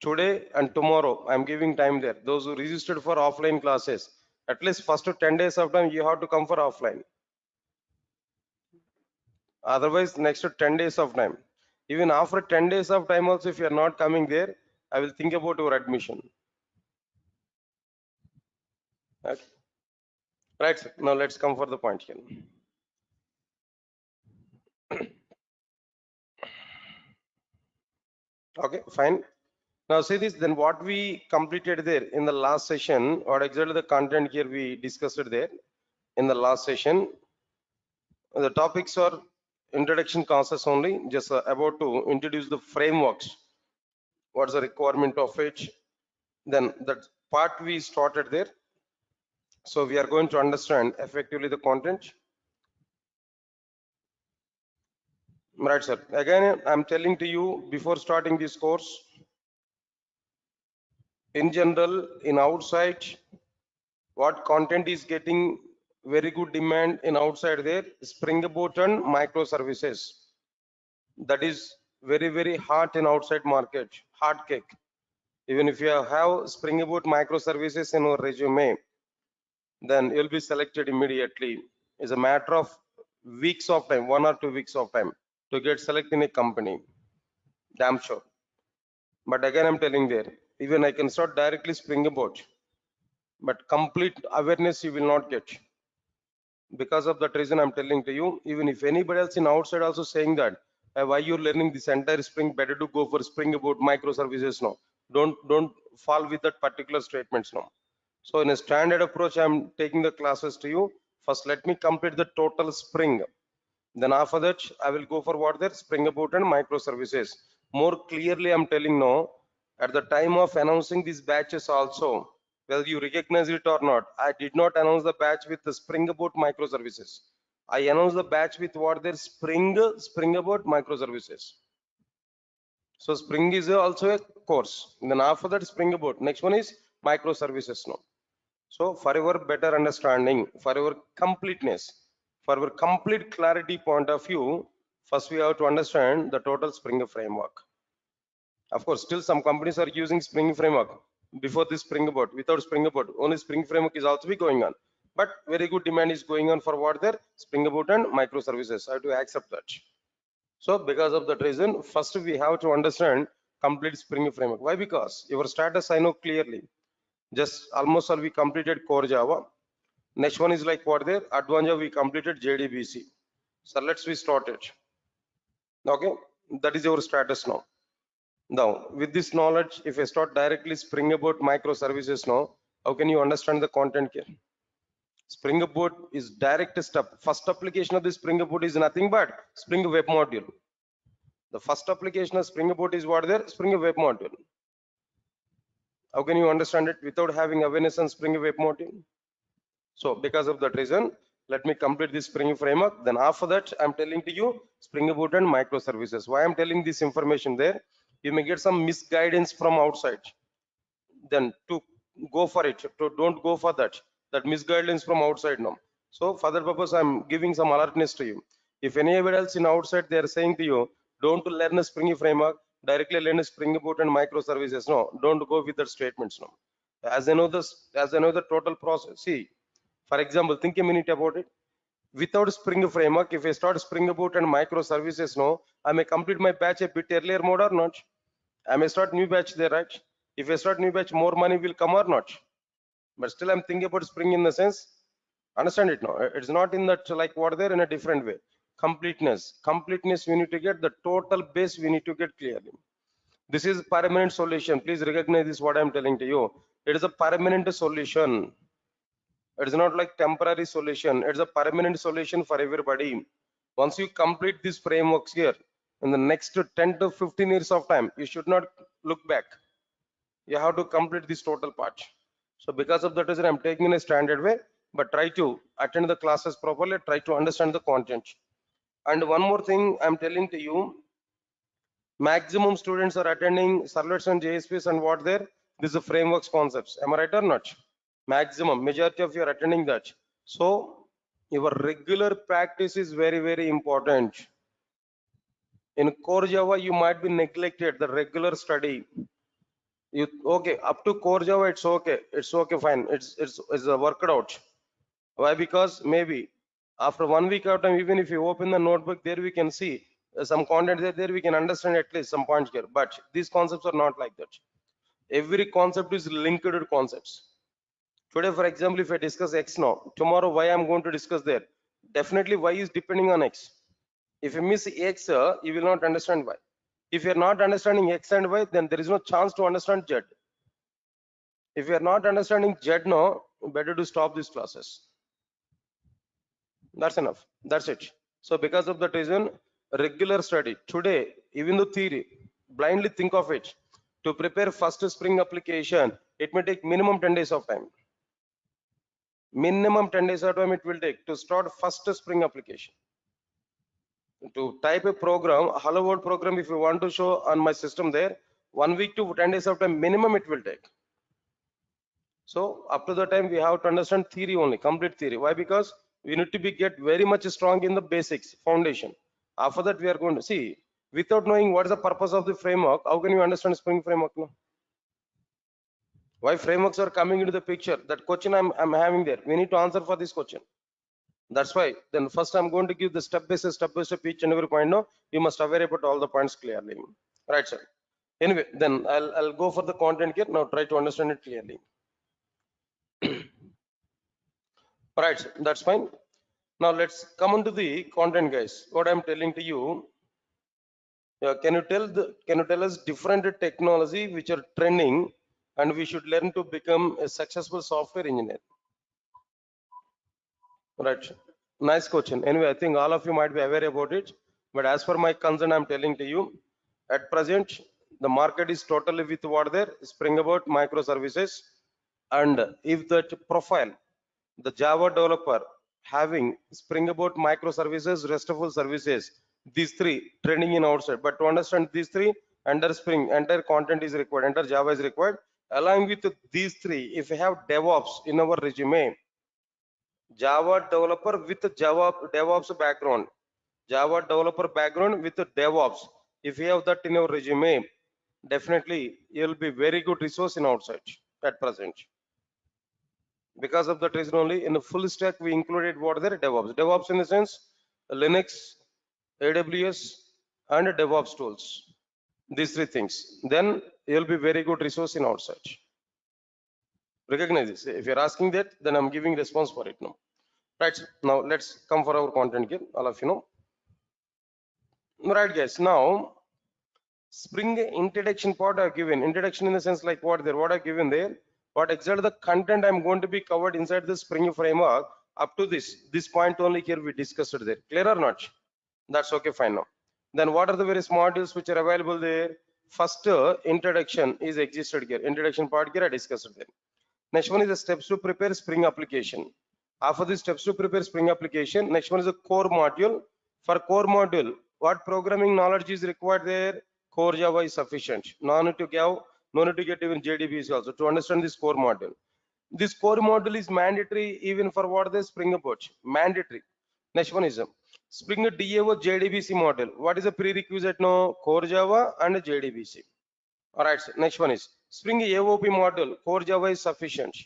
Today and tomorrow, I'm giving time there. Those who registered for offline classes, at least first 10 days of time, you have to come for offline. Otherwise, next 10 days of time. Even after 10 days of time also, if you are not coming there, I will think about your admission. Okay. Right, sir. Now let's come for the point here. Okay, fine. Now see this, then what we completed there in the last session, what exactly the content here we discussed it there in the last session. The topics are introduction classes only, just about to introduce the frameworks. What's the requirement of it? Then that part we started there. So we are going to understand effectively the content. Right, sir. Again, I'm telling to you before starting this course, in general, in outside, what content is getting very good demand in outside there, Spring Boot and microservices. That is very hot in outside market, hot cake. Even if you have Spring Boot microservices in your resume, then you'll be selected immediately. It's a matter of weeks of time, 1 or 2 weeks of time to get selected in a company. Damn sure. But again, I'm telling there, even I can start directly Spring Boot, but complete awareness you will not get. Because of that reason, I'm telling to you, even if anybody else in outside also saying that, why you're learning this entire Spring, better to go for Spring Boot microservices now. Don't fall with that particular statements now. So in a standard approach, I'm taking the classes to you. First, let me complete the total Spring. Then after that, I will go for what there Spring Boot and microservices. More clearly, I'm telling now, at the time of announcing these batches also, whether you recognize it or not, I did not announce the batch with the Spring Boot microservices. I announced the batch with what there Spring Boot microservices. So Spring is also a course. And then after that, Spring Boot. Next one is microservices now. So for your better understanding, for your completeness, for our complete clarity point of view, first we have to understand the total Spring framework. Of course, still some companies are using Spring framework before this Spring Boot. Without Spring Boot, only Spring framework is also be going on. But very good demand is going on for what there Spring Boot and microservices. I have to accept that. So because of that reason, first we have to understand complete Spring framework. Why? Because your status I know clearly. Just almost all we completed core Java. Next one is like what there advanced Java we completed JDBC. So let's we start it. Okay, that is your status now. Now with this knowledge, if I start directly Spring Boot microservices now, how can you understand the content here? Spring Boot is direct step. First application of the Spring Boot is nothing but Spring Web Module. The first application of Spring Boot is what there Spring Web Module. How can you understand it without having awareness on Spring Web Module? So because of that reason, let me complete this Spring framework. Then after that, I'm telling to you Spring Boot and microservices. Why I'm telling this information there? You may get some misguidance from outside. Then to go for it, to don't go for that. That misguidance from outside now. So for that purpose, I'm giving some alertness to you. If anybody else in outside they are saying to you, don't learn a Spring framework, directly learn a Spring Boot and microservices. No, don't go with that statements. No, as I know this, as I know the total process. See, for example, think a minute about it. Without Spring framework, if I start Spring Boot and microservices, no, I may complete my batch a bit earlier mode or not. I may start new batch there, right? If I start new batch, more money will come or not. But still, I'm thinking about Spring in the sense, understand it now. It's not in that like what there in a different way. Completeness. We need to get the total base. We need to get clearly. This is permanent solution. Please recognize this. What I'm telling to you. It is a permanent solution. It is not like temporary solution. It's a permanent solution for everybody. Once you complete these frameworks here, in the next 10 to 15 years of time, you should not look back. You have to complete this total part. So because of that reason, I'm taking in a standard way, but try to attend the classes properly, try to understand the content. And one more thing I'm telling to you, maximum students are attending servlets and JSPs and what there, this is the frameworks concepts. Am I right or not? Maximum, majority of you are attending that. So your regular practice is very, very important. In core Java, you might be neglected the regular study. You okay up to core Java, it's okay, fine. It's worked out. Why? Because maybe after 1 week of time, even if you open the notebook, there we can see some content there we can understand at least some points here. But these concepts are not like that. Every concept is linked to concepts. Today, for example, if I discuss X now, tomorrow Y I'm going to discuss there. Definitely Y is depending on X. If you miss X, you will not understand Y. If you're not understanding X and Y, then there is no chance to understand Z. If you are not understanding Z now, better to stop these classes. That's enough. That's it. So because of that reason, regular study. Today, even the theory, blindly think of it. To prepare first Spring application, it may take minimum 10 days of time. Minimum 10 days of time it will take to start first Spring application. To type a program, a hello world program, if you want to show on my system there, 1 week to 10 days of time minimum it will take. So up to the time we have to understand theory only, complete theory. Why? Because we need to be get very much strong in the basics, foundation. After that we are going to see, without knowing what is the purpose of the framework, how can you understand Spring framework? No? Why frameworks are coming into the picture? That question I'm having there. We need to answer for this question. That's why then first I'm going to give the step by step each and every point. No, you must aware about all the points clearly. Right, sir. Anyway, then I'll go for the content here. Now try to understand it clearly. Right, sir. That's fine. Now let's come on to the content, guys. What I'm telling to you. Can you tell us different technology which are trending and we should learn to become a successful software engineer? Right. Nice question. Anyway, I think all of you might be aware about it. But as for my concern, I'm telling to you, at present, the market is totally with what there, Spring Boot microservices. And if that profile, the Java developer having Spring Boot microservices, RESTful services, these three trending in outside. But to understand these three, under Spring, entire content is required, under Java is required. Along with these three, if you have DevOps in our resume, Java developer with Java DevOps background, Java developer background with DevOps. If you have that in your resume, definitely you'll be very good resource in outside at present. Because of that reason only, in the full stack we included what there DevOps. DevOps in the sense Linux, AWS, and DevOps tools. These three things. Then you'll be very good resource in outside. Recognize this. If you're asking that, then I'm giving response for it now. Right, now let's come for our content here, all of you know. Right, guys, now Spring introduction part I've given. Introduction in the sense like what I've given there, what exactly the content I'm going to be covered inside the Spring framework up to this point only here we discussed it there. Clear or not? That's okay, fine now. Then what are the various modules which are available there? First introduction is existed here. Introduction part here I discussed it there. Next one is the steps to prepare Spring application. After the steps to prepare Spring application, next one is the core module. For core module, what programming knowledge is required there? Core Java is sufficient. No need to get even JDBs also to understand this core module. This core module is mandatory even for what the Spring Boot. Mandatory. Next one is Spring DAO JDBC model. What is the prerequisite? No, Core Java and JDBC. All right, sir. Next one is Spring AOP model. Core Java is sufficient.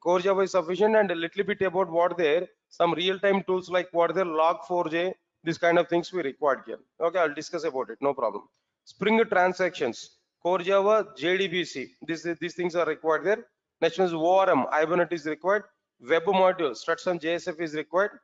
Core Java is sufficient, and a little bit about what there, some real-time tools like what there, Log4j, this kind of things we required here. Okay, I'll discuss about it, no problem. Spring transactions, Core Java, JDBC, these things are required there. Next one is ORM, Hibernate is required. Web module, struts and JSF is required.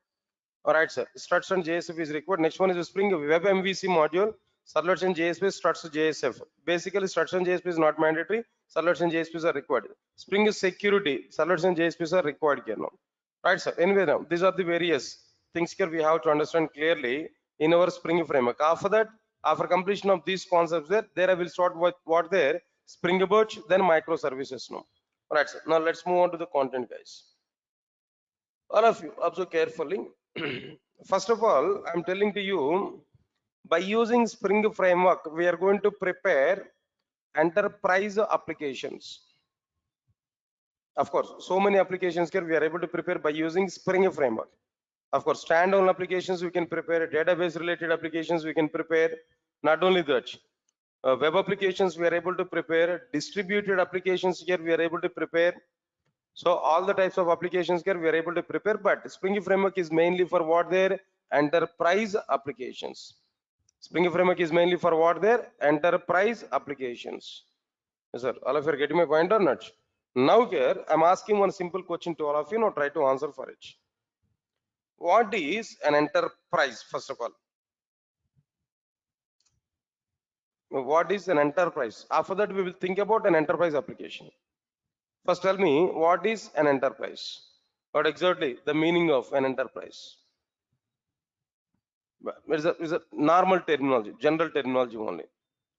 All right, sir. Struts and JSF is required. Next one is a Spring Web MVC module. Servlets and JSP, struts JSF. Basically, struts and JSP is not mandatory. Servlets and JSPs are required. Spring is security. Servlets and JSPs are required here now. Right, sir. Anyway, now these are the various things here we have to understand clearly in our Spring framework. After that, after completion of these concepts, there I will start with what there Spring Boot, then microservices now. All right, sir. Now let's move on to the content, guys. All of you observe carefully. First of all, I'm telling to you, by using Spring framework, we are going to prepare enterprise applications. Of course, so many applications here we are able to prepare by using Spring framework. Of course, standalone applications we can prepare, database related applications we can prepare. Not only that, web applications we are able to prepare, distributed applications here we are able to prepare. So all the types of applications here we are able to prepare, but Spring framework is mainly for what their enterprise applications. Spring framework is mainly for what their enterprise applications. Yes, sir. All of you are getting my point or not? Now here I'm asking one simple question to all of you. Now try to answer for it. What is an enterprise? First of all, what is an enterprise? After that we will think about an enterprise application. First tell me, what is an enterprise? What exactly the meaning of an enterprise? It's a normal terminology, general terminology only,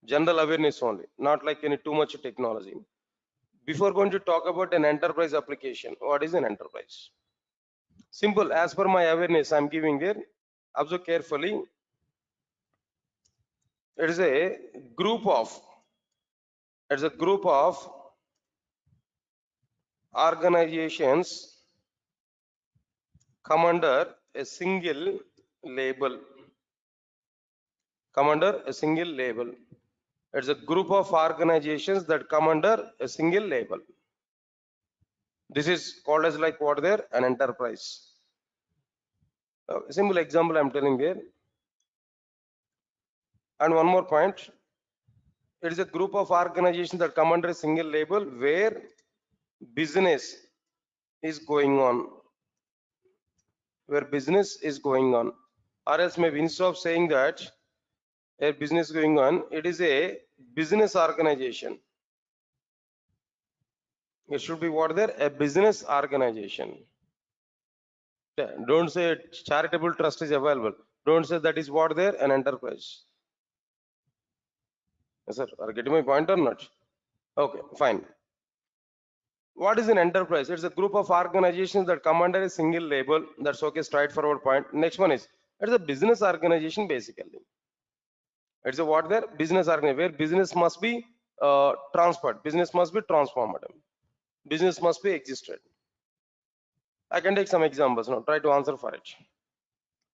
general awareness only, not like any too much technology. Before going to talk about an enterprise application, what is an enterprise? Simple, as per my awareness I'm giving there. Observe carefully. It is a group of, organizations come under a single label. Come under a single label. It's a group of organizations that come under a single label. This is called as like what there, an enterprise. Simple example I'm telling there. And one more point, it is a group of organizations that come under a single label where business is going on. Where business is going on. Or else maybe instead of saying that a business going on, it is a business organization. It should be what there, a business organization. Don't say charitable trust is available. Don't say that is what there, an enterprise. Yes, sir. Are you getting my point or not? Okay, fine. What is an enterprise? It's a group of organizations that come under a single label. That's okay, straightforward point. Next one is, it's a business organization basically. It's a what there? Business organization, where business must be transferred. Business must be transformed. Business must be existed. I can take some examples now. Try to answer for it.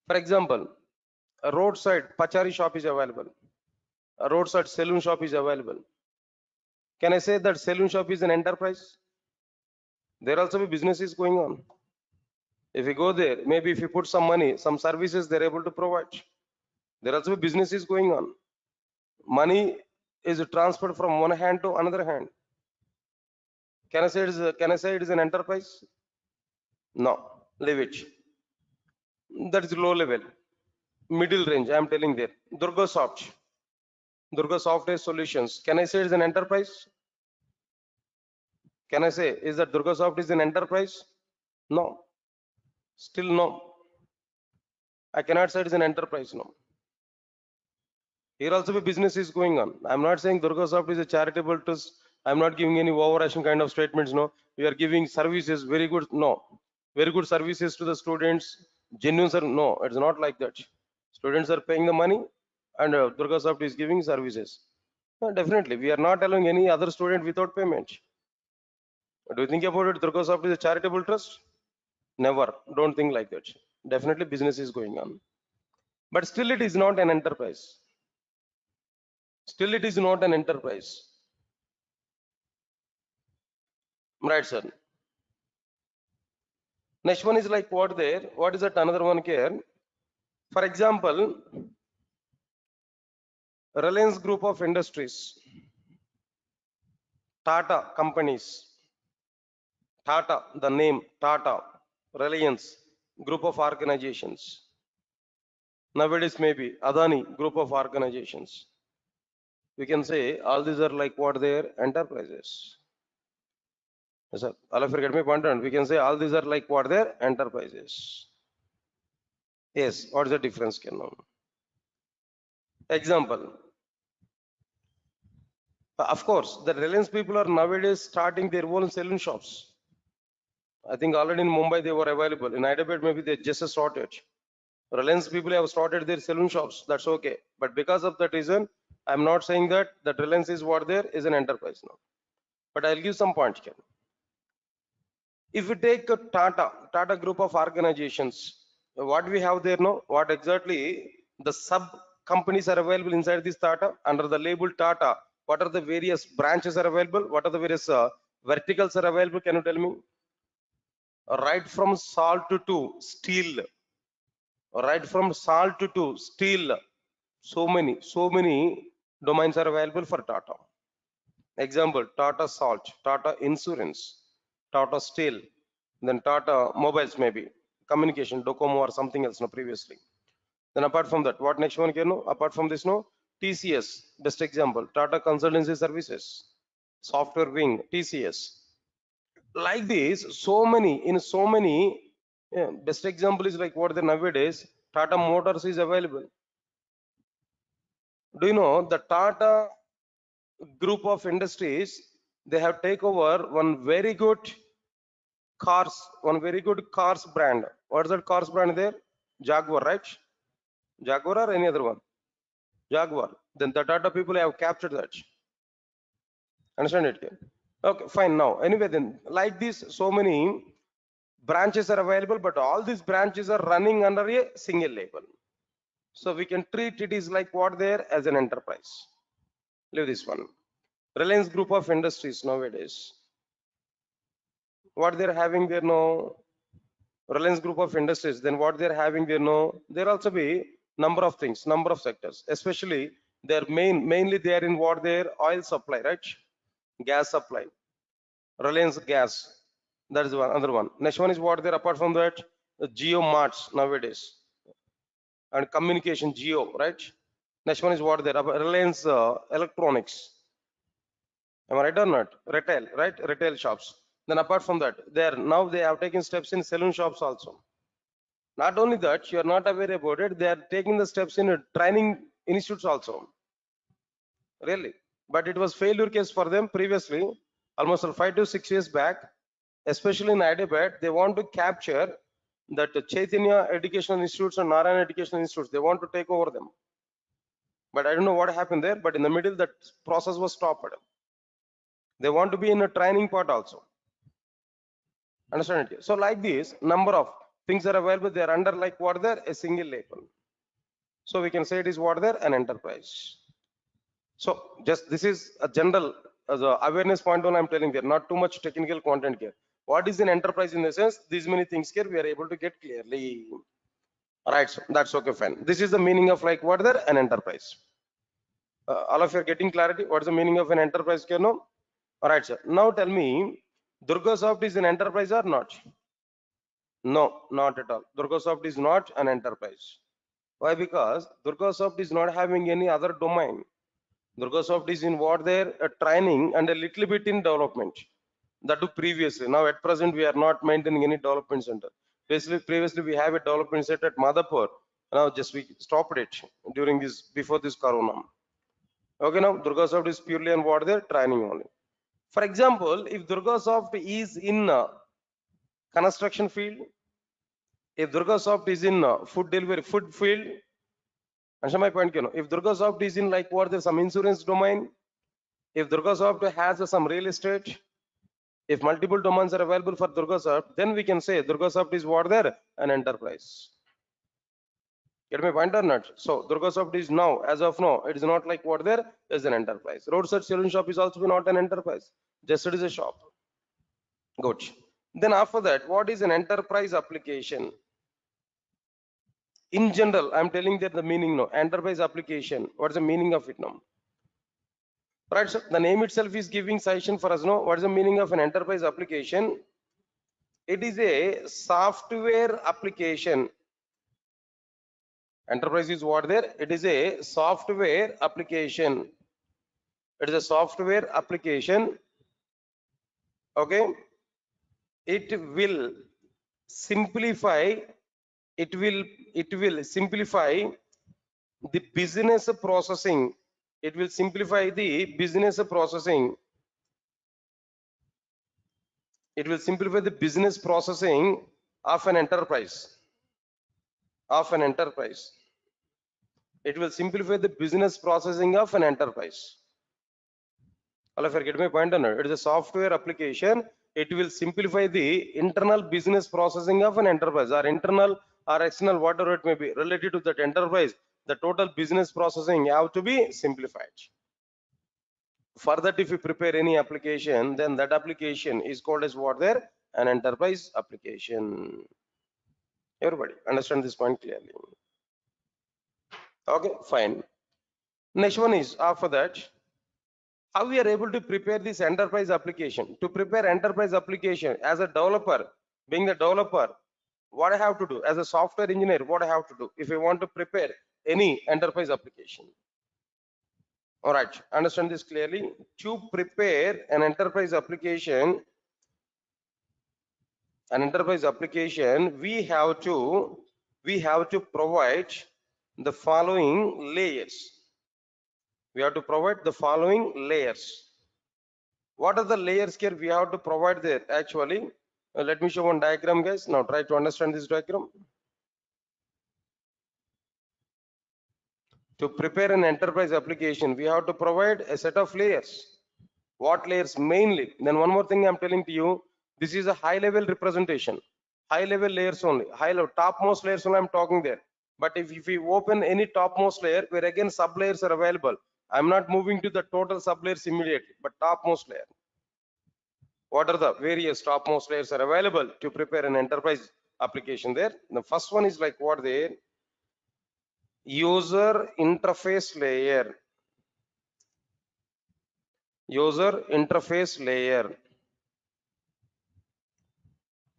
For example, a roadside pachari shop is available. A roadside saloon shop is available. Can I say that saloon shop is an enterprise? There also be businesses going on. If you go there, maybe if you put some money, some services they're able to provide. There also be businesses going on. Money is transferred from one hand to another hand. Can I say it is an enterprise? No, leave it. That is low level, middle range. I am telling there. Durga Software Solutions. Can I say it is an enterprise? Can I say is that Durga Soft is an enterprise? No. Still no. I cannot say it is an enterprise. No. Here also the business is going on. I'm not saying Durga Soft is a charitable trust. I'm not giving any overarching kind of statements. No. We are giving services, very good. No. Very good services to the students. Genuine sir. No, it's not like that. Students are paying the money and Durga Soft is giving services. Definitely, we are not allowing any other student without payment. Do you think about it? Durga Soft is a charitable trust? Never. Don't think like that. Definitely business is going on. But still it is not an enterprise. Still it is not an enterprise. Right, sir. Next one is like what there? What is that another one here? For example, Reliance Group of Industries, Tata companies, Tata, the name Tata, Reliance Group of organizations. Nowadays maybe Adani Group of organizations. We can say all these are like what they are enterprises. Yes, sir. All of you get my point. And we can say all these are like what they are enterprises. Yes, what is the difference? Can now? Example. Of course, the Reliance people are nowadays starting their own saloon shops. I think already in Mumbai they were available. In Hyderabad, maybe they just started. Reliance people have started their saloon shops. That's okay. But because of that reason, I'm not saying that Reliance is what there is an enterprise now. But I'll give some points here. If we take a Tata group of organizations, what we have there now, what exactly the sub companies are available inside this Tata under the label Tata? What are the various branches are available? What are the various verticals are available? Can you tell me? Right from salt to steel, right from salt to steel. So many domains are available for Tata. Example, Tata Salt, Tata Insurance, Tata Steel, then Tata Mobiles maybe, communication, Docomo or something else no previously. Then apart from that, what next one can know? Apart from this, no, TCS, best example, Tata Consultancy Services, Software Wing, TCS. Like this, so many, yeah, best example is like what the nowadays, Tata Motors is available. Do you know the Tata group of industries, they have take over one very good cars brand. What is that cars brand there? Jaguar, right? Jaguar or any other one? Jaguar. Then the Tata people have captured that. Understand it? Okay, fine. Now, anyway, then like this, so many branches are available, but all these branches are running under a single label. So we can treat it is like what there as an enterprise. Leave this one. Reliance Group of Industries nowadays. What they're having there no Reliance Group of Industries, then what they're having there no, there also be number of things, number of sectors, especially they're mainly they are in what their oil supply, right? Gas supply, Reliance Gas, that is one other one. Next one is what they're apart from that, the Geo Marts nowadays and communication Geo, right? Next one is what they're Reliance Electronics. Am I right or not? Retail, right? Retail shops. Then apart from that, now they have taken steps in saloon shops also. Not only that, you are not aware about it, they are taking the steps in training institutes also. Really. But it was failure case for them previously, almost 5 to 6 years back, especially in Hyderabad, they want to capture that Chaitanya Educational Institutes and Narayana Educational Institutes, they want to take over them. But I don't know what happened there, but in the middle, that process was stopped. They want to be in a training part also. Understand it? So like this, number of things are available, they are under like what there, a single label. So we can say it is what there, an enterprise. So just this is a general as a awareness point on I'm telling there, not too much technical content here. What is an enterprise in the sense? These many things here we are able to get clearly. All right, so that's okay, fine. This is the meaning of like what there, an enterprise. All of you are getting clarity. What is the meaning of an enterprise? Can know? All right, sir. Now tell me, Durga Soft is an enterprise or not? No, not at all. Durga Soft is not an enterprise. Why? Because Durga Soft is not having any other domain. Durga Soft is in what there training and a little bit in development. That too previously. Now at present we are not maintaining any development center. Previously we have a development center at Madhapur. Now just we stopped it during this before this corona. Okay, now Durga Soft is purely on what there training only. For example, if Durga Soft is in construction field, if Durga Soft is in food delivery, food field, understand my point? If Durga Soft is in like what there's some insurance domain, if Durga Soft has some real estate, If multiple domains are available for DurgaSoft, then we can say DurgaSoft is what there? An enterprise. Get my point or not? So DurgaSoft is now, as of now, it is not like what there is an enterprise. Roadside saloon shop is also not an enterprise. Just it is a shop. Good. Then after that, what is an enterprise application? In general, I'm telling that the meaning now. Enterprise application. What is the meaning of it now? Right, so the name itself is giving suggestion for us. No, what is the meaning of an enterprise application? It is a software application. Enterprise is what there? It is a software application. It is a software application. Okay. It will simplify. It will simplify the business processing. It will simplify the business processing. It will simplify the business processing of an enterprise. Of an enterprise. It will simplify the business processing of an enterprise. All of you get my point on it. It is a software application. It will simplify the internal business processing of an enterprise, or internal or external, whatever it may be, related to that enterprise. The total business processing have to be simplified. For that, if you prepare any application, then that application is called as what there? An enterprise application. Everybody understand this point clearly? Okay, fine. Next one is after that, how we are able to prepare this enterprise application. To prepare enterprise application as a developer, being the developer, what I have to do as a software engineer, what I have to do if I want to prepare any enterprise application. All right, understand this clearly. To prepare an enterprise application, we have to provide the following layers. We have to provide the following layers. What are the layers here we have to provide there? Actually, let me show one diagram, guys. Now try to understand this diagram. To prepare an enterprise application, we have to provide a set of layers. What layers mainly? Then one more thing I'm telling to you, this is a high level representation. High level layers only. High level, topmost layers only I'm talking there. But if we open any topmost layer, where again sub layers are available, I'm not moving to the total sub layers immediately, but topmost layer. What are the various topmost layers are available to prepare an enterprise application there? The first one is like what there? User interface layer. User interface layer.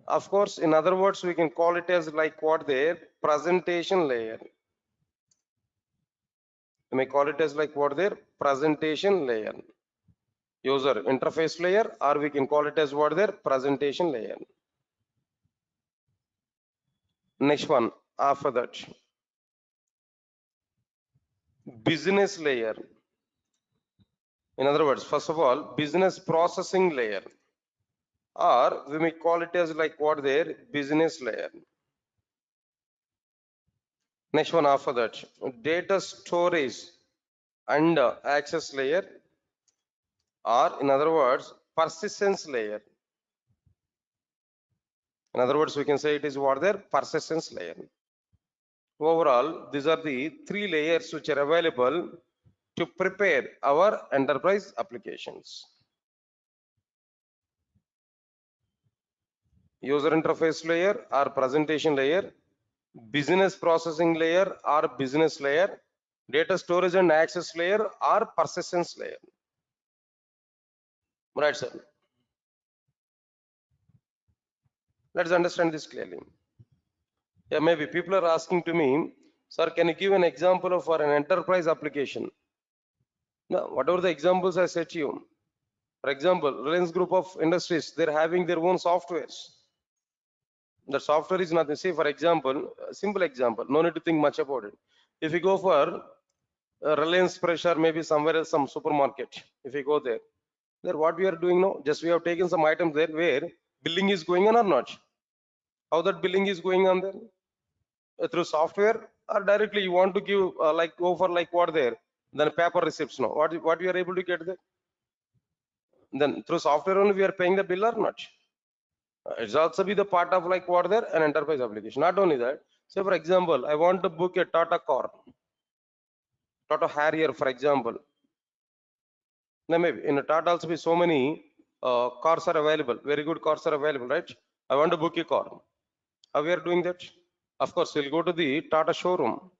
Of course, in other words, we can call it as like what there? Presentation layer. We may call it as like what there? Presentation layer. User interface layer, or we can call it as what there? Presentation layer. Next one, after that, business layer. In other words, first of all, business processing layer, or we may call it as like what there? Business layer. Next one after that, data storage and access layer, or in other words, persistence layer. In other words, we can say it is what there? Persistence layer. Overall, these are the three layers which are available to prepare our enterprise applications. User interface layer or presentation layer, business processing layer or business layer, data storage and access layer or persistence layer. Right, sir. Let's understand this clearly. Yeah, maybe people are asking to me, sir, can you give an example of for an enterprise application? Now, whatever the examples I said to you, for example, Reliance Group of Industries, they're having their own softwares. The software is nothing. Say, for example, a simple example, no need to think much about it. If you go for Reliance Fresh or maybe somewhere else, some supermarket, if you go there, what we are doing now, just we have taken some items there where billing is going on or not. How that billing is going on there? Through software, or directly you want to give like go for like what there? Then paper receipts now. What you are able to get there? Then through software only we are paying the bill or not? It's also be the part of like what there an enterprise application. Not only that, say for example, I want to book a Tata car, Tata Harrier, for example. Now maybe in a Tata also be so many cars are available, very good cars are available, right? I want to book a car. How we are doing that? Of course, we'll go to the Tata showroom.